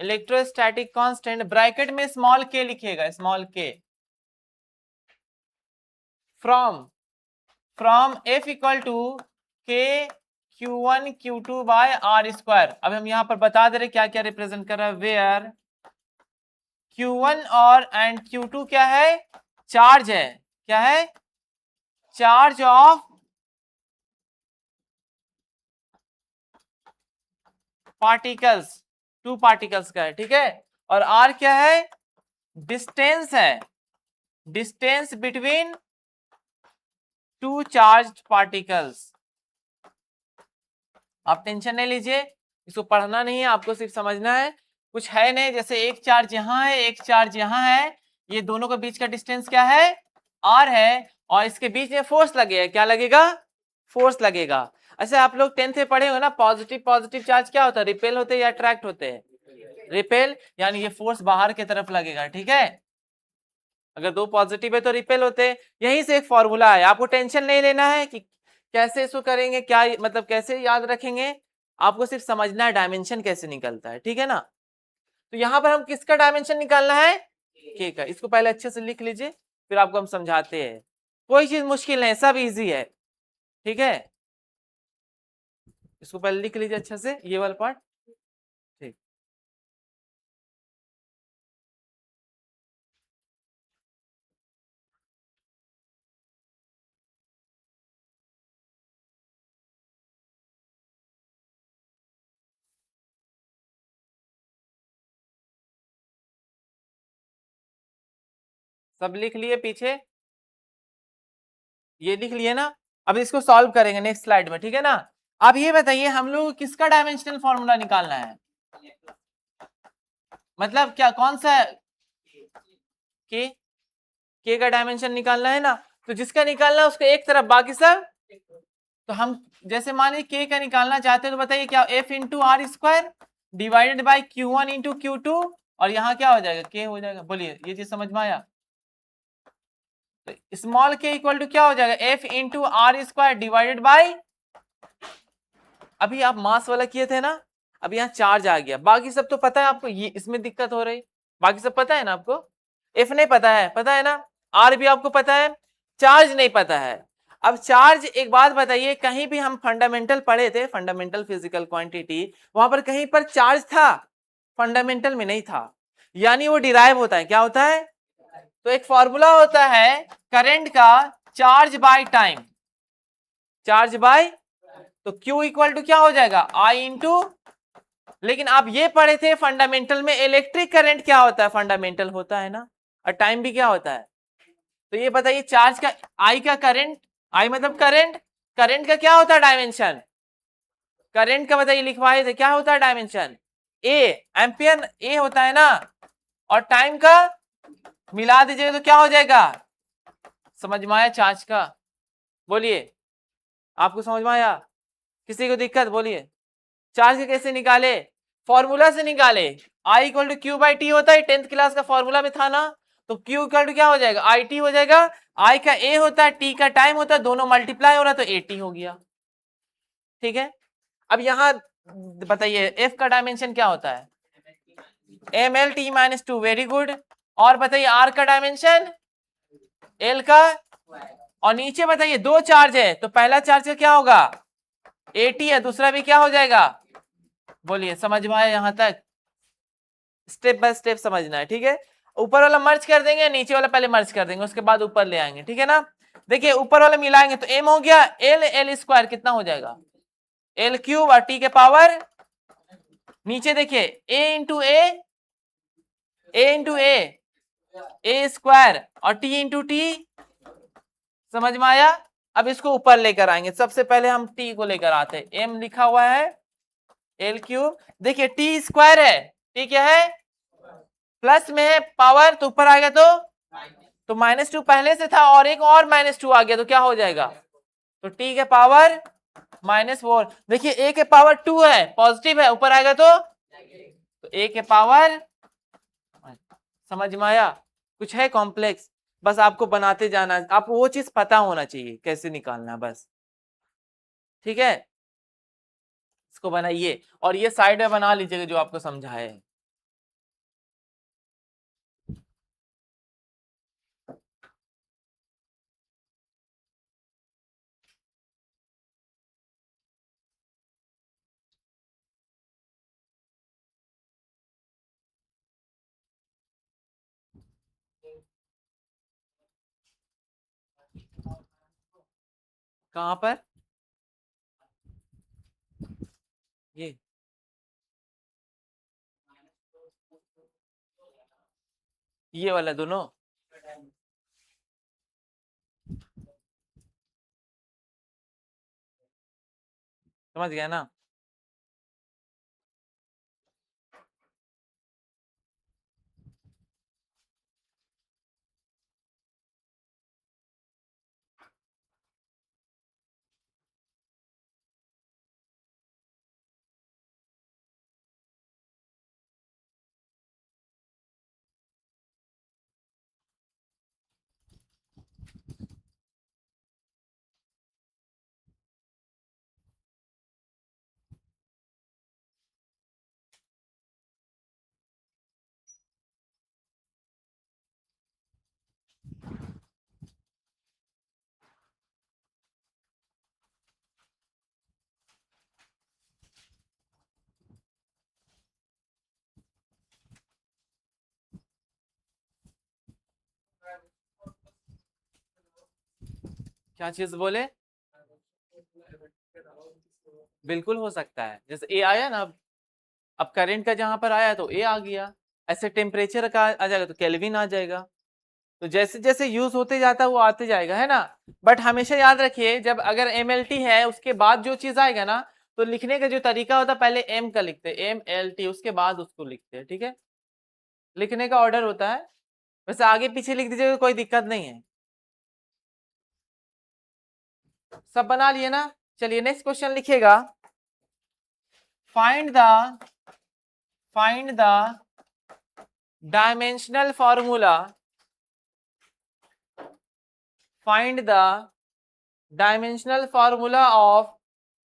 electrostatic constant bracket में स्मॉल के लिखिएगा, स्मॉल के, फ्रॉम एफ इक्वल टू के Q1 Q2 bye are square. अब हम यहां पर बता दे रहे क्या क्या रिप्रेजेंट कर रहा है, वेयर Q1 और एंड Q2 क्या है, चार्ज है, क्या है, charge of particles, two particles का है, ठीक है। और आर क्या है, डिस्टेंस है, distance between two charged particles. आप टेंशन नहीं लीजिए, इसको पढ़ना नहीं है, आपको सिर्फ समझना है, कुछ है नहीं, जैसे एक चार्ज यहाँ है, एक चार्ज यहाँ है, ये दोनों के बीच का डिस्टेंस क्या है, आर है, और इसके बीच में फोर्स लगेगा, क्या लगेगा, फोर्स लगेगा। अच्छा आप लोग 10th में पढ़े हो ना, पॉजिटिव पॉजिटिव चार्ज क्या होता है, रिपेल होते हैं या अट्रैक्ट होते हैं, रिपेल, यानी ये फोर्स बाहर की तरफ लगेगा, ठीक है। अगर दो पॉजिटिव है तो रिपेल होते हैं, यहीं से एक फॉर्मूला है, आपको टेंशन नहीं लेना है कि कैसे इसको करेंगे, क्या मतलब कैसे याद रखेंगे, आपको सिर्फ समझना है डायमेंशन कैसे निकलता है, ठीक है ना। तो यहां पर हम किसका डायमेंशन निकालना है, के का, इसको पहले अच्छे से लिख लीजिए, फिर आपको हम समझाते हैं, कोई चीज मुश्किल नहीं, सब इजी है, ठीक है। इसको पहले लिख लीजिए अच्छे से, ये वाला पार्ट, ठीक। सब लिख लिए पीछे, ये लिख लिए ना। अब इसको सॉल्व करेंगे नेक्स्ट स्लाइड में, ठीक है ना। अब ये बताइए हम लोग किसका डायमेंशनल फॉर्मूला निकालना है, मतलब क्या, कौन सा, के का डायमेंशन निकालना है ना। तो जिसका निकालना है उसको एक तरफ, बाकी सब, तो हम जैसे मान लीजिए के का निकालना चाहते हैं तो बताइए क्या, F into r square divided by Q1 into Q2, और यहाँ क्या हो जाएगा, के हो जाएगा। बोलिए ये चीज समझ में आया। तो स्मॉल के इक्वल टू क्या हो जाएगा, F into r square divided by, अभी आप मास वाला किए थे ना, अब यहाँ चार्ज आ गया, बाकी सब तो पता है आपको, ये इसमें दिक्कत हो रही, बाकी सब पता है ना आपको, एफ नहीं पता है ना, आर भी आपको पता है, चार्ज नहीं पता है। अब चार्ज, एक बात बताइए, कहीं भी हम फंडामेंटल पढ़े थे, फंडामेंटल फिजिकल क्वांटिटी, वहां पर कहीं पर चार्ज था, फंडामेंटल में नहीं था, यानी वो डिराइव होता है, क्या होता है, तो एक फॉर्मूला होता है करंट का, charge by time, charge by, तो Q इक्वल टू क्या हो जाएगा, I इंटू, लेकिन आप ये पढ़े थे फंडामेंटल में, इलेक्ट्रिक करंट क्या होता है, फंडामेंटल होता है ना, और टाइम भी क्या होता है। तो ये बताइए चार्ज का, I का करंट, I मतलब करंट, करंट का क्या होता है डायमेंशन, करंट का बताइए लिखवाए थे, क्या होता है डायमेंशन, ए, एम्पियर ए होता है ना, और टाइम का मिला दीजिएगा तो क्या हो जाएगा, समझ में आया चार्ज का, बोलिए आपको समझ में आया, किसी को दिक्कत, बोलिए। चार्ज के कैसे निकाले, फॉर्मूला से निकाले, I equal to q by t होता है, 10th क्लास का फॉर्मूला में था ना, तो Q इक्वल टू क्या हो जाएगा, आई टी हो जाएगा, I का A होता है, T का टाइम होता है, दोनों मल्टीप्लाई हो रहा है तो AT हो गया, ठीक है। अब यहां बताइए F का डायमेंशन क्या होता है, ML T-2, वेरी गुड। और बताइए R का डायमेंशन, L का, और नीचे बताइए दो चार्ज है, तो पहला चार्ज का क्या होगा, AT है, दूसरा भी क्या हो जाएगा, बोलिए समझ में आया यहां तक, स्टेप बाय स्टेप समझना है, ठीक है। ऊपर वाला मर्ज कर देंगे, नीचे वाला पहले मर्ज कर देंगे, उसके बाद ऊपर ले आएंगे, ठीक है ना। देखिए ऊपर वाला मिलाएंगे तो m हो गया, एल स्क्वायर कितना हो जाएगा, एल क्यूब, और टी के पावर, नीचे देखिए ए इंटू ए स्क्वायर, और टी इंटू टी, समझ में आया। अब इसको ऊपर लेकर आएंगे, सबसे पहले हम टी को लेकर आते हैं, एम लिखा हुआ है, एल क्यूब, देखिए टी स्क्वायर है, टी क्या है, प्लस में है पावर, तो ऊपर आ गया तो -2 पहले से था, और एक और -2 आ गया तो क्या हो जाएगा, तो टी के पावर -4, देखिए ए के पावर 2 है, पॉजिटिव है, ऊपर आएगा तो ए के पावर, समझ में आया। कुछ है कॉम्प्लेक्स, बस आपको बनाते जाना, आपको वो चीज पता होना चाहिए कैसे निकालना, बस, ठीक है। इसको बनाइए और ये साइड में बना लीजिएगा जो आपको समझाए। कहाँ पर ये वाला दोनों समझ गया ना। क्या चीज बोले? बिल्कुल हो सकता है, जैसे ए आया ना, अब करंट का जहां पर आया तो ए आ गया, ऐसे टेम्परेचर का आ जाएगा तो केल्विन आ जाएगा। तो जैसे जैसे यूज होते जाता है वो आते जाएगा, है ना। बट हमेशा याद रखिए जब अगर MLT है उसके बाद जो चीज आएगा ना, तो लिखने का जो तरीका होता है पहले M का लिखते हैं, MLT, उसके बाद उसको लिखते हैं, ठीक है। लिखने का ऑर्डर होता है, वैसे आगे पीछे लिख दीजिएगा कोई दिक्कत नहीं है। सब बना लिए ना। चलिए नेक्स्ट क्वेश्चन लिखिएगा। Find the dimensional formula, find the dimensional formula of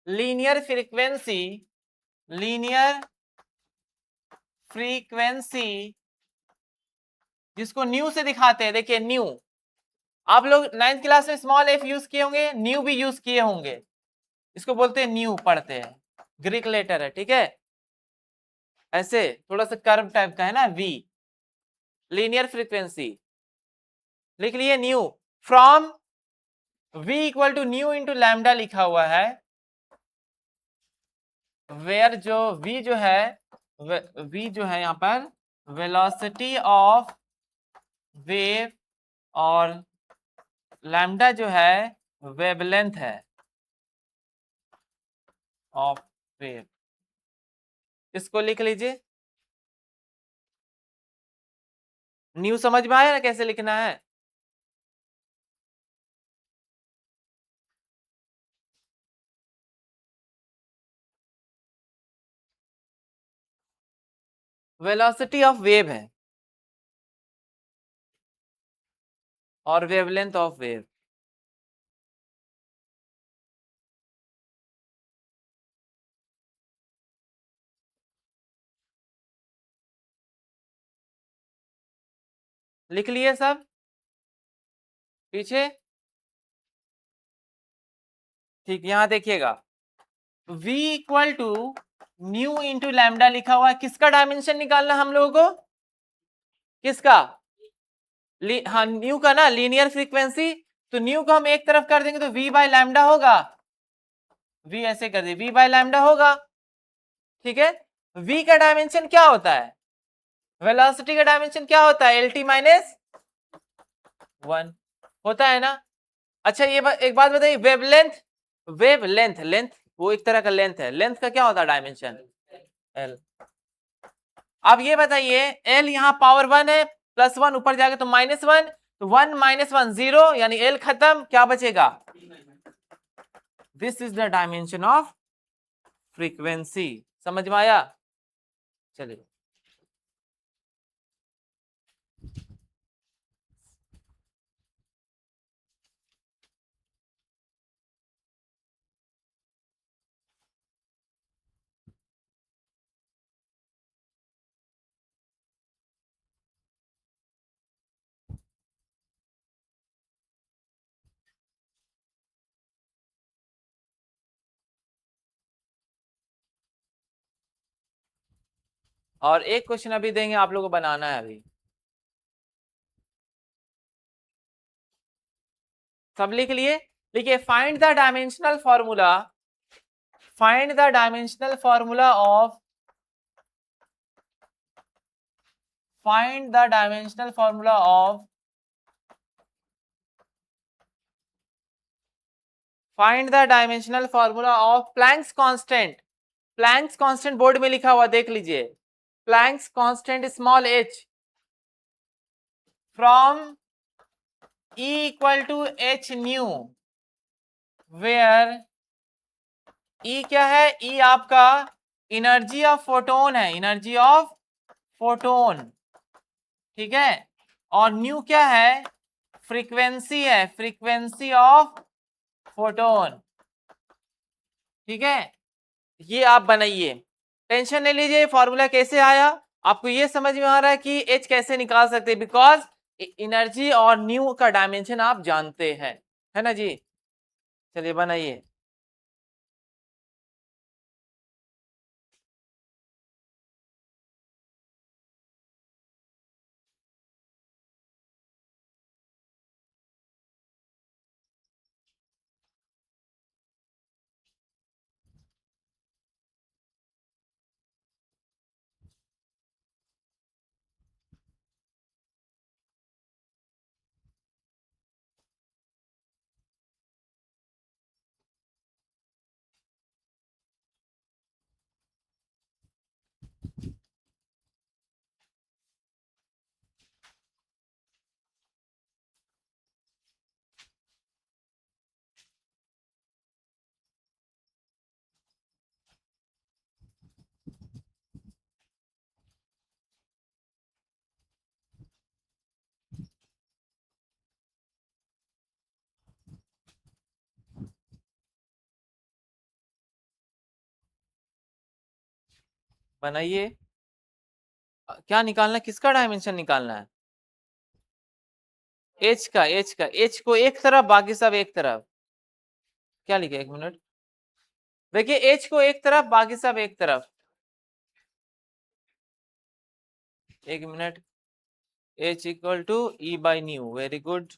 linear frequency जिसको न्यू से दिखाते हैं। देखिए न्यू, आप लोग 9th क्लास में स्मॉल f यूज किए होंगे, न्यू भी यूज किए होंगे, इसको बोलते हैं न्यू, पढ़ते हैं, ग्रीक लेटर है, ठीक है। ऐसे थोड़ा सा कर्व टाइप का है ना, v, लीनियर फ्रीक्वेंसी लिख लिए nu, from v equal to nu into lambda लिखा हुआ है, वेयर जो v जो है, v जो है यहाँ पर वेलोसिटी ऑफ वेव और लैम्डा जो है वेवलेंथ है ऑफ वेव, इसको लिख लीजिए। न्यू समझ में आया ना कैसे लिखना है? वेलोसिटी ऑफ वेव है और वेवलेंथ ऑफ वेव। लिख लिए सब पीछे? ठीक, यहां देखिएगा v equal to nu into lambda लिखा हुआ है, किसका डायमेंशन निकालना हम लोगों को? किसका? हाँ न्यू का ना, लीनियर फ्रीक्वेंसी, तो न्यू को हम एक तरफ कर देंगे तो v बाय लैम्डा होगा, v ऐसे कर दे, v बाय लैम्डा होगा, ठीक है। v का डायमेंशन क्या होता है? वेलोसिटी का डायमेंशन क्या होता है? LT माइनस 1 होता है ना। अच्छा ये एक बात बताइए, वेवलेंथ, लेंथ वो एक तरह का लेंथ है, लेंथ का क्या होता है डायमेंशन? L। अब ये बताइए L यहाँ पावर 1 है, +1 ऊपर जाएगा तो -1, तो 1 - 1 0, यानी L खत्म, क्या बचेगा? This is the dimension of frequency. समझ में आया? चलिए और एक क्वेश्चन अभी देंगे, आप लोगों को बनाना है अभी। सब लिख लिए? लिखिए, find the dimensional formula, find the dimensional formula of, find the dimensional formula of, find the dimensional formula of Planck's constant. Planck's constant board में लिखा हुआ देख लीजिए, Planck's constant small h from E equal to h nu, where E क्या है? E आपका energy of photon है, energy of photon, ठीक है। और न्यू क्या है? फ्रीक्वेंसी है, फ्रीक्वेंसी ऑफ फोटोन, ठीक है। ये आप बनाइए, टेंशन नहीं लीजिए। फॉर्मूला कैसे आया आपको ये समझ में आ रहा है कि एच कैसे निकाल सकते हैं, बिकॉज एनर्जी और न्यू का डायमेंशन आप जानते हैं, है ना जी। चलिए बनाइए। बनाइए। क्या निकालना है? किसका डायमेंशन निकालना है? एच का, एच का। एच को एक तरफ, बाकी सब एक तरफ। क्या लिखे, एक मिनट देखिए, एच को एक तरफ, बाकी सब एक तरफ। एक minute, h equal to E by nu, very good.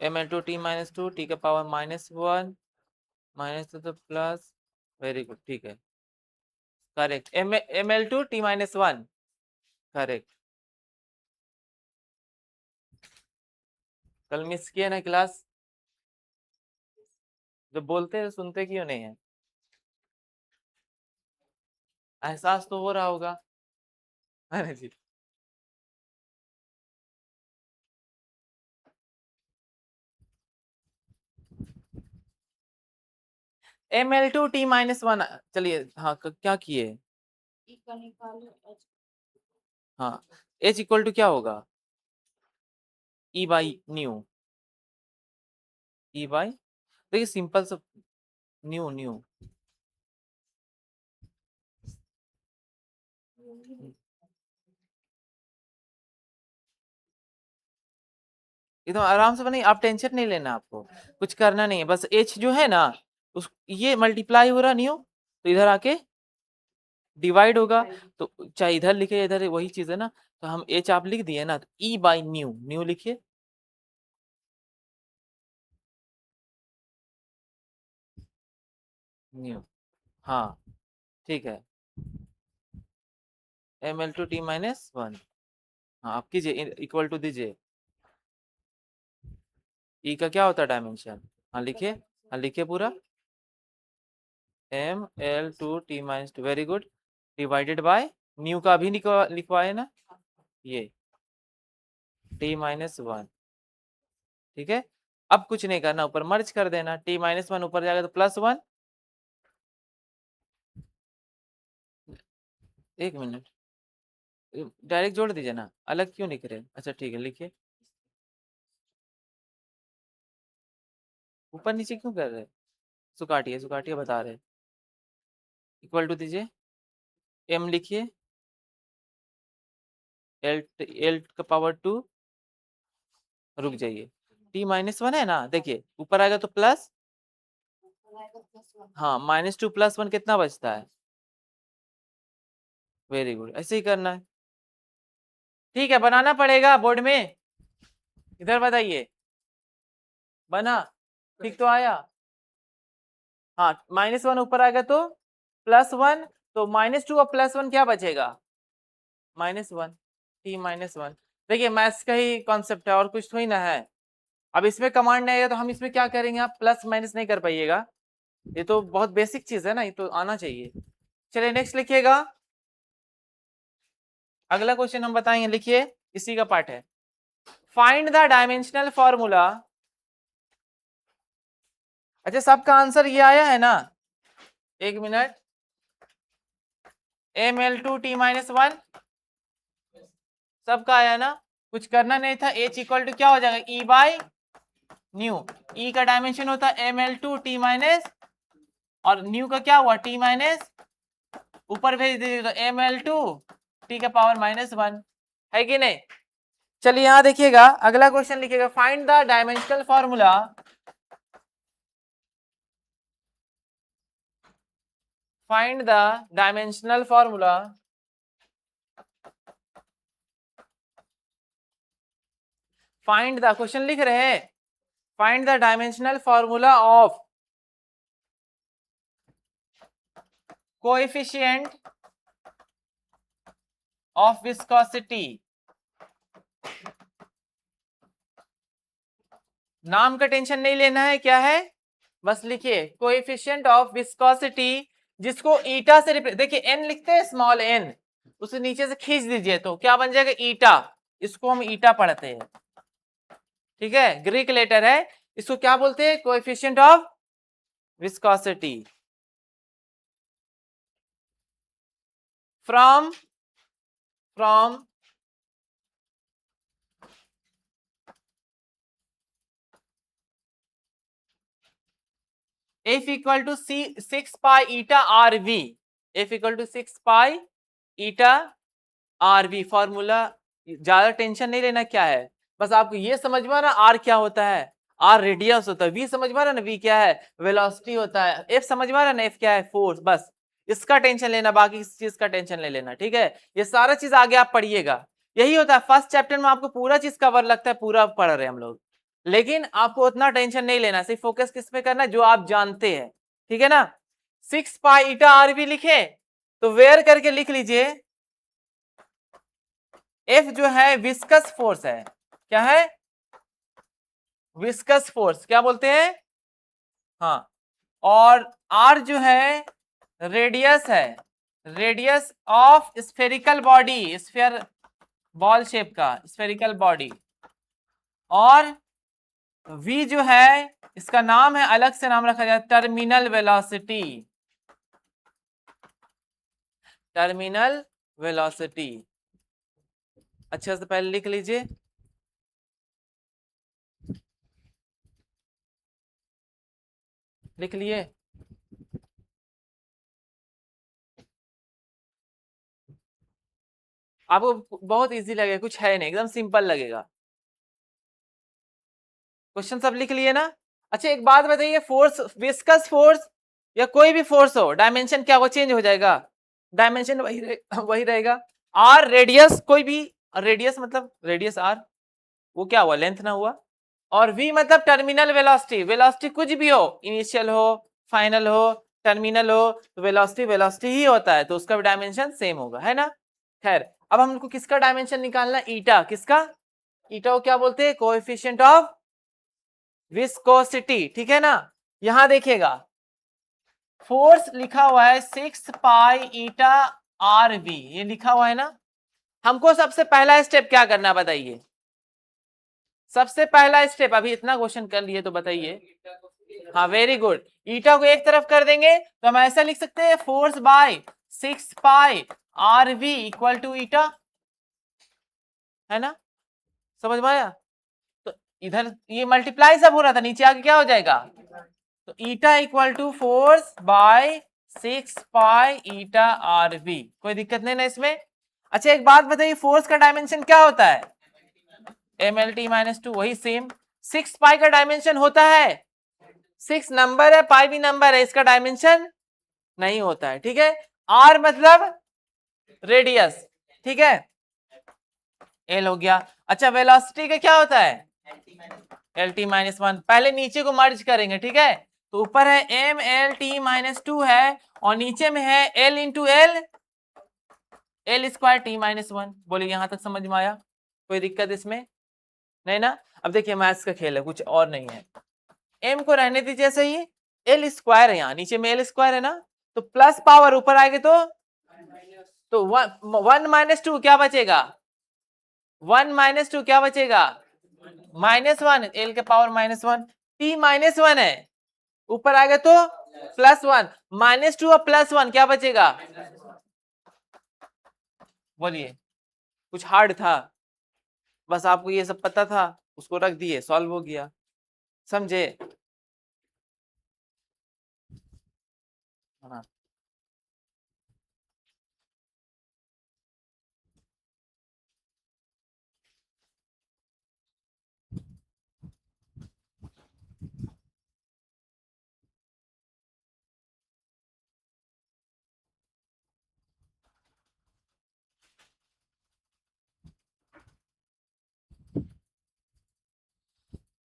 M l two t minus two, टी का पावर -1 माइनस तो प्लस, वेरी गुड, ठीक है, correct. M l two t -1, correct. कल मिस किए ना क्लास? जब बोलते हैं सुनते क्यों नहीं है? एहसास तो हो रहा होगा, है ना जी। एम एल टू टी -1, चलिए हाँ, क्या किए? हाँ, एच इक्वल टू क्या होगा? ई बाई न्यू, ई बाई, देखिए सिंपल सा, न्यू न्यू। एकदम आराम से बने, आप टेंशन नहीं लेना, आपको कुछ करना नहीं है, बस एच जो है ना, उस ये मल्टीप्लाई हो रहा न्यू, तो इधर आके डिवाइड होगा, तो चाहे इधर लिखे इधर, वही चीज है ना। तो हम एच आप लिख दिए ना, तो ई बाई न्यू, न्यू लिखिए। न्यू, हाँ, ठीक है। एम एल टू टी -1, हाँ आप कीजिए, इक्वल टू दीजिए। ई का क्या होता है डायमेंशन? हाँ लिखिए, हाँ लिखिए पूरा। M l two t -2, very good, divided by nu का अभी लिखवाए ना, ये t-1, ठीक है। अब कुछ नहीं करना, ऊपर मर्ज कर देना, t-1 ऊपर जाएगा तो +1। एक मिनट, डायरेक्ट जोड़ दीजिए ना, अलग क्यों लिख रहे हैं? अच्छा ठीक है, लिखिए। ऊपर नीचे क्यों कर रहे हैं? सुकाटिए सुकाटिए, बता रहे। इक्वल टू दीजिए, m लिखिए, l, l का पावर 2, रुक जाइए, t-1 है ना, देखिए ऊपर आएगा तो प्लस, हाँ -2 +1 कितना बचता है? वेरी गुड, ऐसे ही करना है। ठीक है, बनाना पड़ेगा बोर्ड में। इधर बताइए, बना? ठीक तो आया? हाँ, -1 ऊपर आएगा तो +1, तो -2 और +1 क्या बचेगा? -1, t-1। देखिए मैथ्स का ही कॉन्सेप्ट है, और कुछ थोड़ी ना है। अब इसमें कमांड नहीं आएगा तो हम इसमें क्या करेंगे? आप प्लस माइनस नहीं कर पाइएगा, ये तो बहुत बेसिक चीज है ना, ये तो आना चाहिए। चलिए नेक्स्ट लिखिएगा, अगला क्वेश्चन हम बताएंगे, लिखिए, इसी का पार्ट है। Find the dimensional formula. अच्छा, सबका आंसर ये आया है ना? एक मिनट, ml2t-1 सबका आया ना? कुछ करना नहीं था। h इक्वल टू क्या हो जाएगा? e by new. e का डायमेंशन होता है ml2t-, और न्यू का क्या हुआ? t-, ऊपर भेज दीजिए तो ml2 t का पावर -1, है कि नहीं? चलिए यहां देखिएगा, अगला क्वेश्चन लिखिएगा, find the dimensional formula. Find the dimensional formula find the, question लिख रहे हैं, find the dimensional formula of coefficient of viscosity. नाम का टेंशन नहीं लेना है, क्या है? बस लिखिए कोएफिशिएंट ऑफ विस्कोसिटी, जिसको ईटा से देखिए एन लिखते हैं, स्मॉल एन, उसे नीचे से खींच दीजिए तो क्या बन जाएगा? ईटा। इसको हम ईटा पढ़ते हैं, ठीक है, ग्रीक लेटर है। इसको क्या बोलते हैं? Coefficient of viscosity. From F equal to 6 pi eta are v. F equal to 6 pi eta are v, formula ज्यादा टेंशन नहीं लेना क्या है, बस आपको ये समझ में आ रहा आर क्या होता है? आर रेडियस होता है। वी समझ में आ रहा ना, वी क्या है? वेलोसिटी होता है। एफ समझ में आ रहा ना, एफ क्या है? फोर्स। बस इसका टेंशन लेना, बाकी किसी चीज का टेंशन नहीं लेना, ठीक है? ये सारा चीज आगे आप पढ़िएगा, यही होता है फर्स्ट चैप्टर में, आपको पूरा चीज कवर लगता है, पूरा पढ़ रहे हैं हम लोग, लेकिन आपको उतना टेंशन नहीं लेना, सिर्फ फोकस किस पे करना है? जो आप जानते हैं, ठीक है ना? 6 पाई ईटा आर वी लिखे तो वेयर करके लिख लीजिए, F जो है विस्कस फोर्स है। क्या है? विस्कस फोर्स, क्या बोलते हैं? हाँ, और R जो है रेडियस है, radius of spherical body, sphere ball shape का स्फेरिकल बॉडी, और V जो है इसका नाम है, अलग से नाम रखा जाए, टर्मिनल वेलोसिटी। टर्मिनल वेलोसिटी अच्छे से पहले लिख लीजिए। लिख लिए? आपको बहुत इजी लगेगा, कुछ है नहीं, एकदम सिंपल लगेगा। क्वेश्चन सब लिख लिए ना? अच्छा एक बात बताइए, फोर्स, विस्कस फोर्स या कोई भी फोर्स हो, डायमेंशन क्या वो चेंज हो जाएगा? डायमेंशन वही रहेगा। आर रेडियस, कोई भी रेडियस, मतलब रेडियस आर, वो क्या हुआ? लेंथ ना हुआ। और वी मतलब टर्मिनल वेलोसिटी, वेलोसिटी कुछ भी हो, इनिशियल हो, फाइनल हो, टर्मिनल हो, तो वेलोसिटी वेलोसिटी ही होता है, तो उसका डायमेंशन सेम होगा, है ना? खैर, अब हमको किसका डायमेंशन निकालना? ईटा। किसका? ईटा को क्या बोलते हैं? कोएफिशिएंट ऑफ विस्कोसिटी, ठीक है ना? यहां देखिएगा, फोर्स लिखा हुआ है 6 पाई ईटा आर वी, ये लिखा हुआ है ना? हमको सबसे पहला स्टेप क्या करना बताइए? सबसे पहला स्टेप, अभी इतना क्वेश्चन कर लिए तो बताइए। हाँ वेरी गुड, ईटा को एक तरफ कर देंगे तो हम ऐसा लिख सकते हैं, force by 6 pi R V equal to eta, है ना? समझ में आया? तो इधर ये मल्टीप्लाई सब हो रहा था, नीचे आके क्या हो जाएगा? तो eta equal to force by 6 pi eta are V, कोई दिक्कत नहीं ना इसमें? अच्छा एक बात बताइए, फोर्स का डायमेंशन क्या होता है? mlt-2, वही सेम। 6 पाई का डायमेंशन होता है, 6 नंबर है, पाई भी नंबर है, इसका डायमेंशन नहीं होता है, ठीक है? आर मतलब रेडियस, ठीक है, एल हो गया। अच्छा वेलोसिटी का क्या होता है, एल टी माइनस वन। पहले नीचे को मर्ज करेंगे, ठीक है, तो ऊपर है M L T minus two है और नीचे में है L into L, L square T minus one. बोलिए यहां तक समझ में आया, कोई दिक्कत इसमें नहीं ना। अब देखिए मैथ्स का खेल है, कुछ और नहीं है। एम को रहने दीजिए सही, एल स्क्वायर है, यहाँ नीचे में एल स्क्वायर है ना, तो प्लस पावर ऊपर आएगा तो वन माइनस टू क्या बचेगा, वन माइनस टू क्या बचेगा, माइनस वन, एल के power minus one, T minus one है, ऊपर आएगा तो प्लस वन, माइनस टू और प्लस वन क्या बचेगा। बोलिए कुछ हार्ड था, बस आपको ये सब पता था, उसको रख दिए, सॉल्व हो गया, समझे। हाँ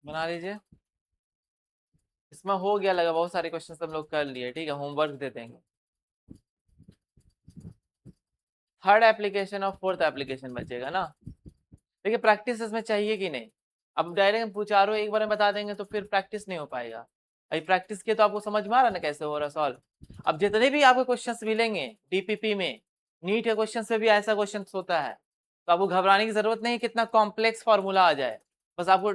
बना लीजिए, इसमें हो गया लगा, बहुत सारे क्वेश्चन हम लोग कर लिए, ठीक है, होमवर्क दे देंगे। थर्ड एप्लीकेशन और फोर्थ एप्लीकेशन बचेगा ना। देखिए प्रैक्टिस इसमें चाहिए कि नहीं, अब डायरेक्ट पूछा एक बार में बता देंगे तो फिर प्रैक्टिस नहीं हो पाएगा। अभी प्रैक्टिस किए तो आपको समझ में आ रहा ना कैसे हो रहा सॉल्व। अब जितने भी आपको क्वेश्चंस मिलेंगे डीपीपी में, नीट के क्वेश्चन में भी ऐसा क्वेश्चन होता है, तो आपको घबराने की जरूरत नहीं कितना कॉम्प्लेक्स फॉर्मूला आ जाए, बस आपको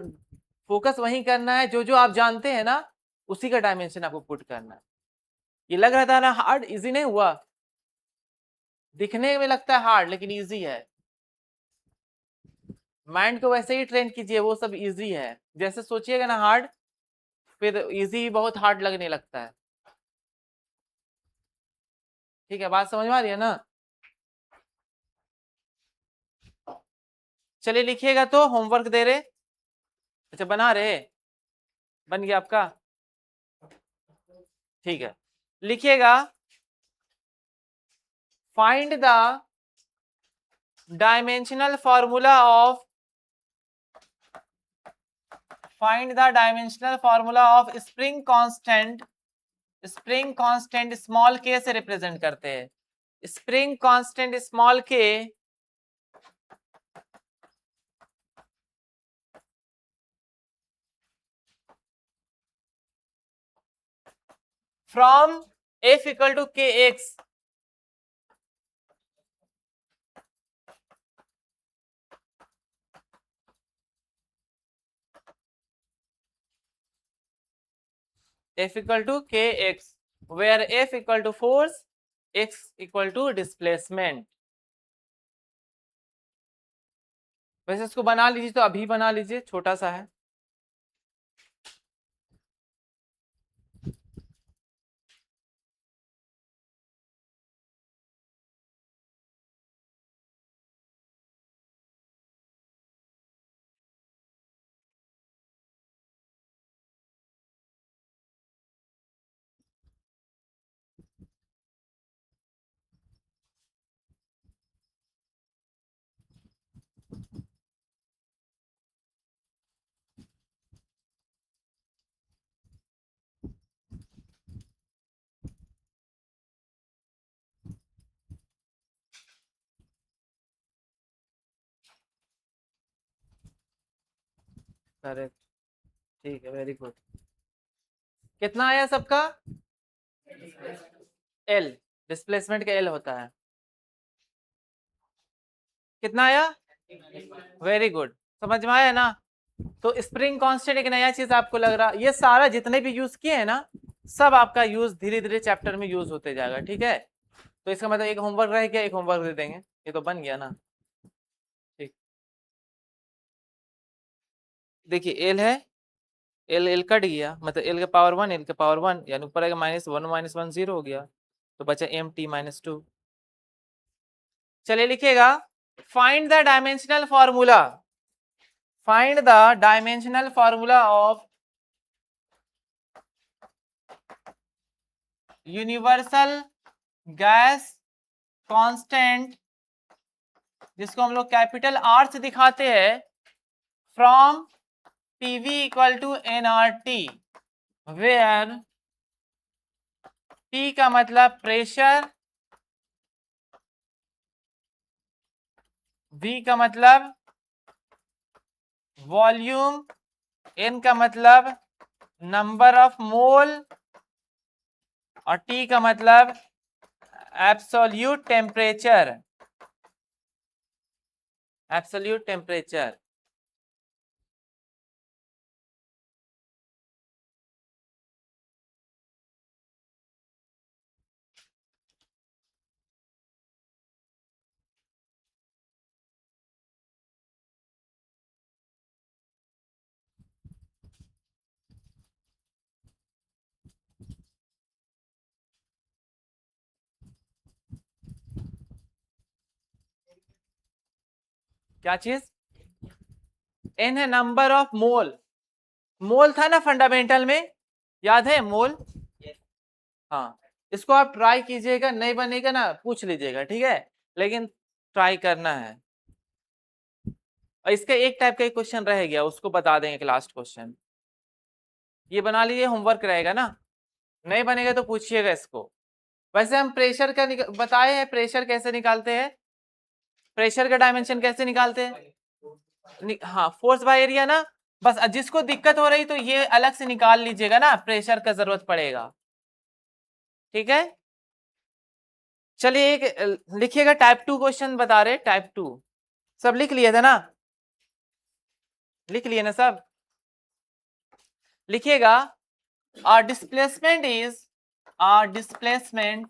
फोकस वही करना है, जो जो आप जानते हैं ना उसी का डायमेंशन आपको पुट करना है। ये लग रहा था ना हार्ड, इजी नहीं हुआ, दिखने में लगता है हार्ड लेकिन इजी है। माइंड को वैसे ही ट्रेन कीजिए, वो सब इजी है, जैसे सोचिएगा ना हार्ड, फिर इजी बहुत हार्ड लगने लगता है। ठीक है, बात समझ में आ रही है ना। चलिए लिखिएगा, तो होमवर्क दे रहे, अच्छा बना रहे, बन गया आपका, ठीक है, लिखिएगा find the dimensional formula of, find the dimensional formula of spring constant, spring constant small के से रिप्रेजेंट करते हैं, स्प्रिंग कांस्टेंट स्मॉल के फ्रॉम एफ इक्वल टू के x, f equal to kx, where f equal to force, x equal to displacement। वैसे इसको बना लीजिए, तो अभी बना लीजिए, छोटा सा है। करेक्ट, ठीक है, वेरी गुड। कितना आया सबका, एल, डिस्प्लेसमेंट का एल होता है, कितना आया, वेरी गुड, समझ में आया ना। तो स्प्रिंग कांस्टेंट एक नया चीज आपको लग रहा, ये सारा जितने भी यूज किए हैं ना, सब आपका यूज धीरे धीरे चैप्टर में यूज होते जाएगा, ठीक है। तो इसका मतलब एक होमवर्क रह गया, एक होमवर्क दे देंगे, ये तो बन गया ना। ठीक, देखिए एल है, एल एल कट गया, मतलब एल के पावर वन, एल के पावर वन, यानी ऊपर आएगा माइनस वन जीरो हो गया, तो बचा एम टी माइनस टू। चलिए लिखिएगा find the dimensional formula, find the dimensional formula of universal gas constant जिसको हम लोग कैपिटल आर से दिखाते हैं, from PV equal to nRT, where P का मतलब प्रेशर, V का मतलब वॉल्यूम, N का मतलब नंबर ऑफ मोल और T का मतलब एब्सोल्यूट टेम्परेचर, एब्सोल्यूट टेम्परेचर। क्या चीज? N है नंबर ऑफ मोल, मोल था ना फंडामेंटल में, याद है मोल? हाँ, इसको आप ट्राई कीजिएगा, नहीं बनेगा ना पूछ लीजिएगा, ठीक है, लेकिन ट्राई करना है। और इसका एक टाइप का ही क्वेश्चन रह गया, उसको बता देंगे लास्ट क्वेश्चन, ये बना लीजिए, होमवर्क रहेगा ना, नहीं बनेगा तो पूछिएगा इसको। वैसे हम प्रेशर का बताए हैं, प्रेशर कैसे निकालते हैं, प्रेशर का डायमेंशन कैसे निकालते हैं, हाँ फोर्स बाय एरिया ना, बस जिसको दिक्कत हो रही तो ये अलग से निकाल लीजिएगा ना, प्रेशर का जरूरत पड़ेगा, ठीक है। चलिए एक लिखिएगा, टाइप 2 क्वेश्चन बता रहे, टाइप 2 सब लिख लिए थे ना, लिख लिए ना सब, लिखिएगा। our displacement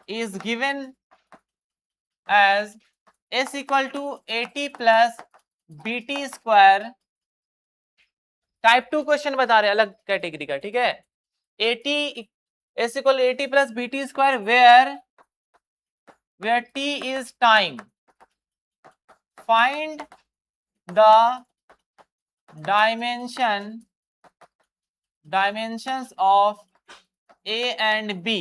is given as s equal to at plus bt square, type 2 question बता रहे अलग कैटेगरी का, ठीक है। at s equal to at plus bt square where t is time, find the dimensions of a and b,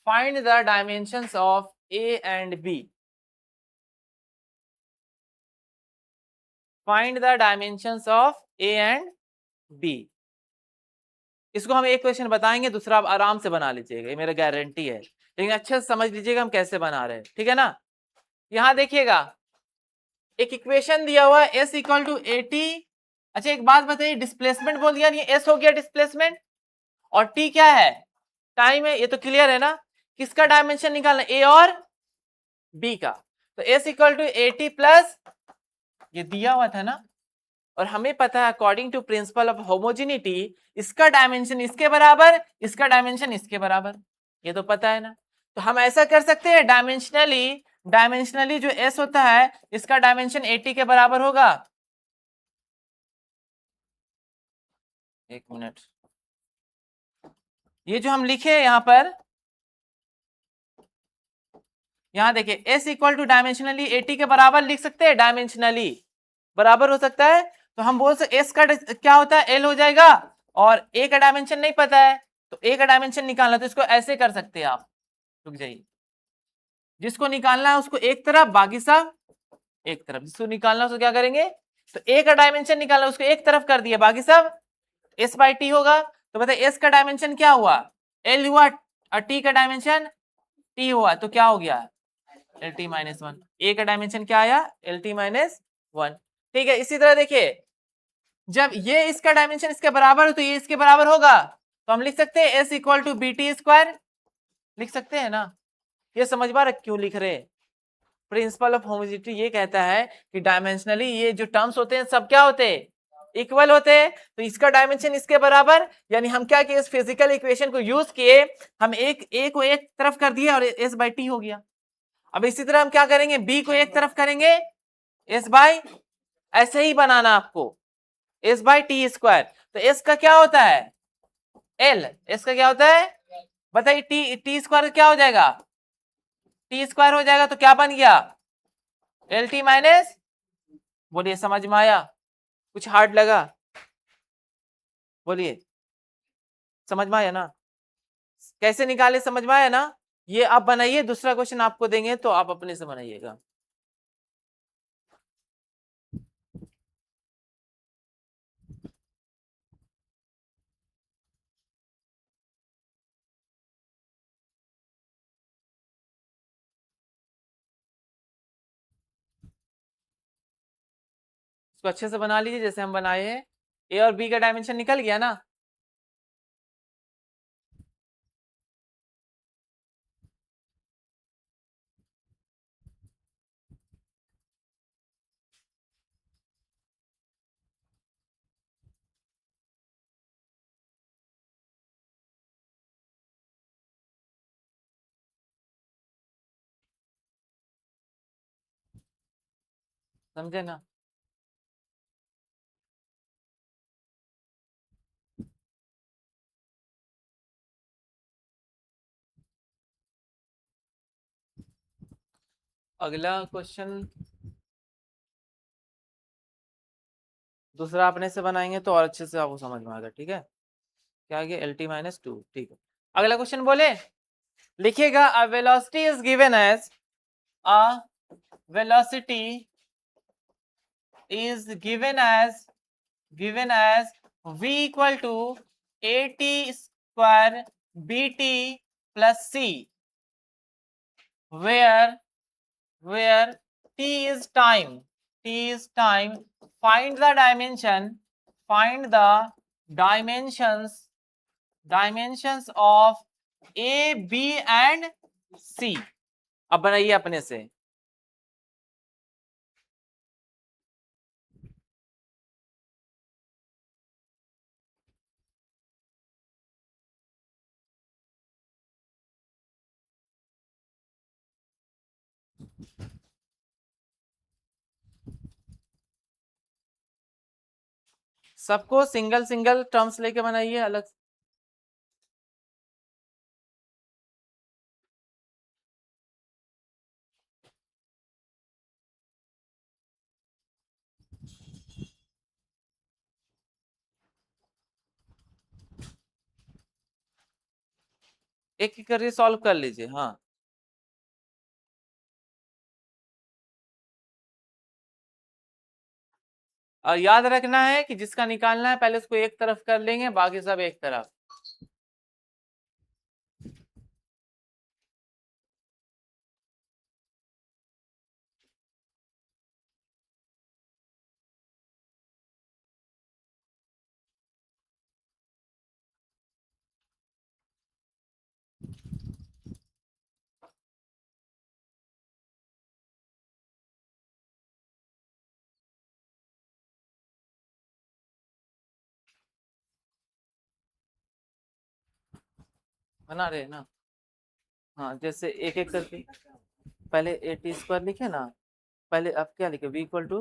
find the dimensions of a and b, find the dimensions of a and b। इसको हम एक question बताएंगे, दूसरा आप आराम से बना लीजिएगा, ये मेरा गारंटी है, लेकिन अच्छे से समझ लीजिएगा हम कैसे बना रहे हैं, ठीक है ना। यहां देखिएगा एक इक्वेशन दिया हुआ है s इक्वल टू 80। अच्छा एक बात बताइए, डिस्प्लेसमेंट बोल दिया, ये s हो गया डिस्प्लेसमेंट, और t क्या है, टाइम है, ये तो क्लियर है ना। किसका डायमेंशन निकालना, a और b का, तो s इक्वल टू 80 प्लस ये दिया हुआ था ना, और हमें पता है according to principle of homogeneity इसका डायमेंशन इसके बराबर, इसका डायमेंशन इसके बराबर, ये तो पता है ना। तो हम ऐसा कर सकते हैं, डायमेंशनली जो s होता है इसका डायमेंशन 80 के बराबर होगा। एक मिनट, ये जो हम लिखे यहाँ पर, यहाँ देखिए s इक्वल टू डायमेंशनली 80 के बराबर लिख सकते हैं, डायमेंशनली बराबर हो सकता है, तो हम बोल सकते s का क्या होता है l हो जाएगा, और a का डायमेंशन नहीं पता है तो a का डायमेंशन निकालना, तो इसको ऐसे कर सकते हैं आप, रुक जाइए, जिसको निकालना है उसको एक तरफ, बाकी सब एक तरफ, जिसको निकालना है उसको क्या करेंगे, तो a का डायमेंशन निकालना उसको एक तरफ कर दिया, बाकी सब s बाई टी होगा। तो बताइए s का डायमेंशन क्या हुआ, l हुआ, और t का डायमेंशन t हुआ, तो क्या हो गया एल टी माइनस वन, ए का डायमेंशन क्या आया एल टी माइनस वन, ठीक है। इसी तरह देखिए जब ये इसका डायमेंशन इसके बराबर हो तो ये इसके बराबर होगा, तो हम लिख सकते हैं S equal to B T square, लिख सकते हैं ना। ये समझ पा रहे क्यों लिख रहे, प्रिंसिपल ऑफ होमोजेनिटी ये कहता है कि डायमेंशनली ये जो टर्म्स होते हैं सब क्या होते हैं, इक्वल होते हैं, तो इसका डायमेंशन इसके बराबर, यानी हम क्या किए, इस फिजिकल इक्वेशन को यूज किए, हम एक ए को एक तरफ कर दिया और एस बाई टी हो गया। अब इसी तरह हम क्या करेंगे, बी को एक तरफ करेंगे, एस बाई, ऐसे ही बनाना आपको, एस बाई टी स्क्वायर, तो एस का क्या होता है एल, एस का क्या होता है बताइए, टी टी स्क्वायर क्या हो जाएगा, टी स्क्वायर हो जाएगा, तो क्या बन गया एल टी माइनस, बोलिए समझ में आया, कुछ हार्ड लगा, बोलिए समझ में आया ना, कैसे निकाले समझ में आया ना। ये आप बनाइए, दूसरा क्वेश्चन आपको देंगे तो आप अपने से बनाइएगा। इसको अच्छे से बना लीजिए जैसे हम बनाए हैं। ए और बी का डायमेंशन निकल गया ना। समझे ना। अगला क्वेश्चन दूसरा अपने से बनाएंगे तो और अच्छे से आपको समझ में आएगा। ठीक है, क्या आ गया, एल टी माइनस टू। ठीक है, अगला क्वेश्चन बोले, लिखिएगा a velocity is given as a velocity is given as v equal to at square bt plus c, where t is time, find the dimensions of a, b and c। अब बनाइए अपने से। सबको single single terms लेके बनाइए अलग। एक एक करके सॉल्व कर लीजिए। हाँ, और याद रखना है कि जिसका निकालना है पहले उसको एक तरफ कर लेंगे, बाकी सब एक तरफ। बना रहे हैं ना। हाँ, जैसे एक एक करके पहले ए टी स्क्वायर लिखे ना। पहले अब क्या लिखे, वी इक्वल टू,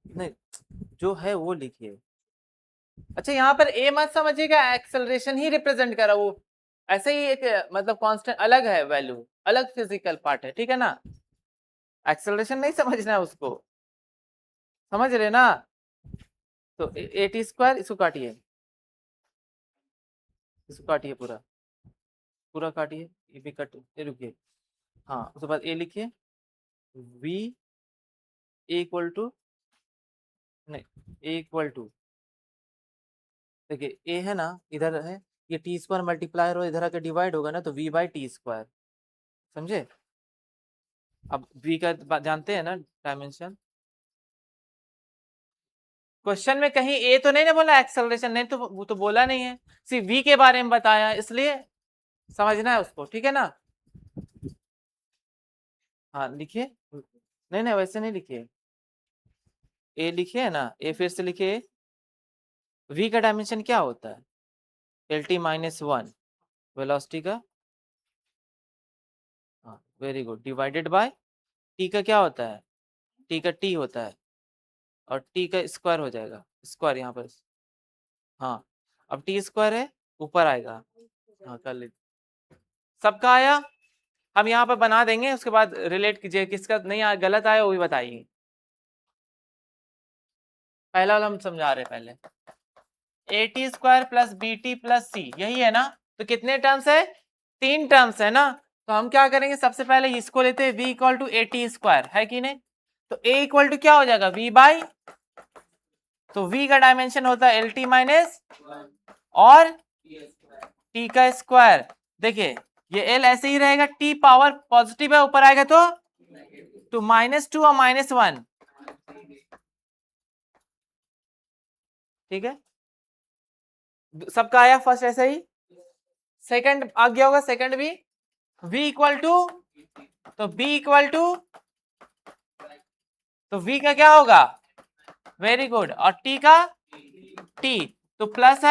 नहीं जो है वो लिखिए। अच्छा, यहाँ पर ए मत समझिएगा, एक्सेलरेशन ही रिप्रेजेंट करा वो, ऐसे ही एक मतलब कांस्टेंट अलग है, वैल्यू अलग फिजिकल पार्ट है। ठीक है ना, एक्सेलरेशन नहीं समझना है उसको, समझ रहे ना। तो ए टी स्क्वायर, इसको काटिए, इसको काटिए, पूरा पूरा काटिए, ये भी कट, ये रुकिए। हाँ, उसके बाद ए लिखिए, वी इक्वल टू, नहीं ए इक्वल टू, देखिए ए है ना, इधर है, ये टी स्क्वायर मल्टीप्लायर हो, इधर आके डिवाइड होगा ना, तो वी बाई टी स्क्वायर। समझे। अब वी का जानते हैं ना डायमेंशन। क्वेश्चन में कहीं ए तो नहीं ना बोला, एक्सेलरेशन नहीं तो वो तो बोला नहीं है, सिर्फ वी के बारे में बताया, इसलिए समझना है उसको। ठीक है ना। हाँ लिखिए, नहीं नहीं वैसे नहीं लिखिए, ए लिखिए ना, ए फिर से लिखिए। वी का डायमेंशन क्या होता है, L T minus one velocity का। हाँ very good, divided bye T का क्या होता है, टी का टी होता है, और टी का स्क्वायर हो जाएगा, स्क्वायर यहाँ पर। हाँ, अब टी स्क्वायर है, ऊपर आएगा। हाँ कर लीजिए, सबका आया। हम यहाँ पर बना देंगे, उसके बाद रिलेट कीजिए, किसका नहीं आया, गलत आया वो भी बताइए। पहला वाला हम समझा रहे हैं पहले, A T square plus B T plus C, यही है ना। तो कितने टर्म्स है, तीन टर्म्स है ना। तो हम क्या करेंगे, सबसे पहले इसको लेते हैं v equal to A T square, है कि नहीं। तो a इक्वल टू क्या हो जाएगा, v बाई, तो v का डायमेंशन होता है एल टी माइनस और t का स्क्वायर। देखिए ये l ऐसे ही रहेगा, t पावर पॉजिटिव है, ऊपर आएगा तो -2 और -1, ठीक है। सबका आया फर्स्ट ऐसे ही, सेकंड आ गया होगा, सेकंड भी v इक्वल टू, तो b इक्वल टू, तो v का क्या होगा, वेरी गुड, और t का t, तो प्लस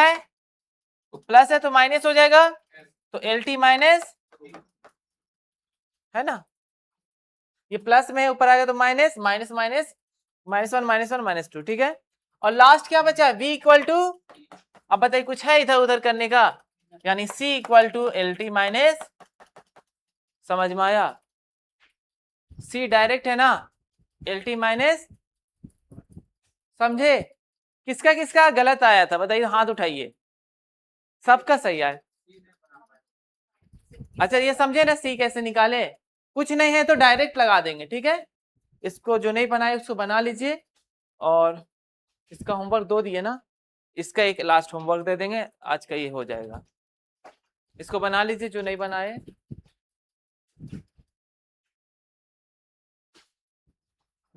है तो माइनस हो जाएगा, तो एल टी माइनस, है ना, ये प्लस में ऊपर आएगा तो माइनस माइनस माइनस -1 -1 -2, ठीक है। और लास्ट क्या बचा, v इक्वल टू, अब बताइए कुछ है इधर उधर करने का, यानी c equal to L T minus, समझ में आया, c डायरेक्ट है ना, एल टी माइनस, समझे। किसका किसका गलत आया था बताइए, हाथ उठाइए, सबका सही आया। अच्छा ये समझे ना c कैसे निकाले, कुछ नहीं है तो डायरेक्ट लगा देंगे, ठीक है। इसको जो नहीं बनाए उसको बना लीजिए, और इसका होमवर्क 2 दिए ना, इसका एक लास्ट होमवर्क दे देंगे, आज का ये हो जाएगा। इसको बना लीजिए जो नहीं बनाए।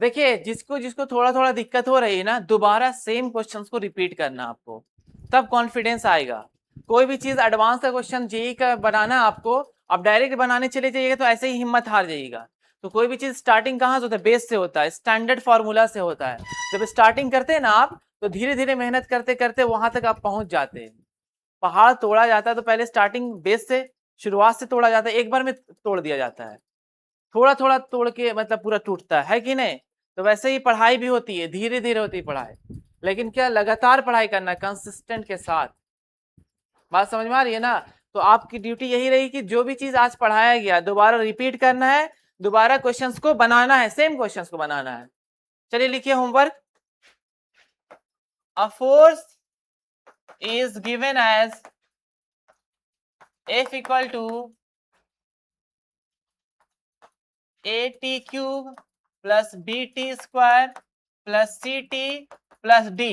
देखिए जिसको जिसको थोड़ा थोड़ा दिक्कत हो रही है ना, दोबारा सेम क्वेश्चंस को रिपीट करना आपको, तब कॉन्फिडेंस आएगा। कोई भी चीज एडवांस का क्वेश्चन जेई का बनाना आपको, आप डायरेक्ट बनाने चले जाइएगा तो ऐसे ही हिम्मत हार जाइएगा। तो कोई भी चीज स्टार्टिंग कहाँ से होता है, बेस से होता है, स्टैंडर्ड फॉर्मूला से होता है। जब स्टार्टिंग करते हैं ना आप, तो धीरे धीरे मेहनत करते करते वहां तक आप पहुंच जाते हैं। पहाड़ तोड़ा जाता है तो पहले स्टार्टिंग बेस से, शुरुआत से तोड़ा जाता है, एक बार में तोड़ दिया जाता है, थोड़ा थोड़ा तोड़ के मतलब पूरा टूटता है कि नहीं। तो वैसे ही पढ़ाई भी होती है, धीरे धीरे होती है पढ़ाई, लेकिन क्या लगातार पढ़ाई करना कंसिस्टेंट के साथ। बात समझ में आ रही है ना। तो आपकी ड्यूटी यही रही कि जो भी चीज आज पढ़ाया गया दोबारा रिपीट करना है, दोबारा क्वेश्चंस को बनाना है, सेम क्वेश्चंस को बनाना है। चलिए लिखिए homework. A force is given as F equal to AT cube plus BT square plus CT plus D,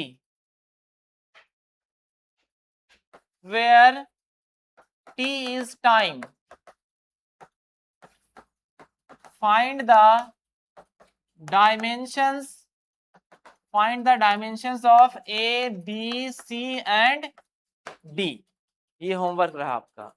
where T is time. Find the dimensions of A, B, C and D. ये homework रहा आपका।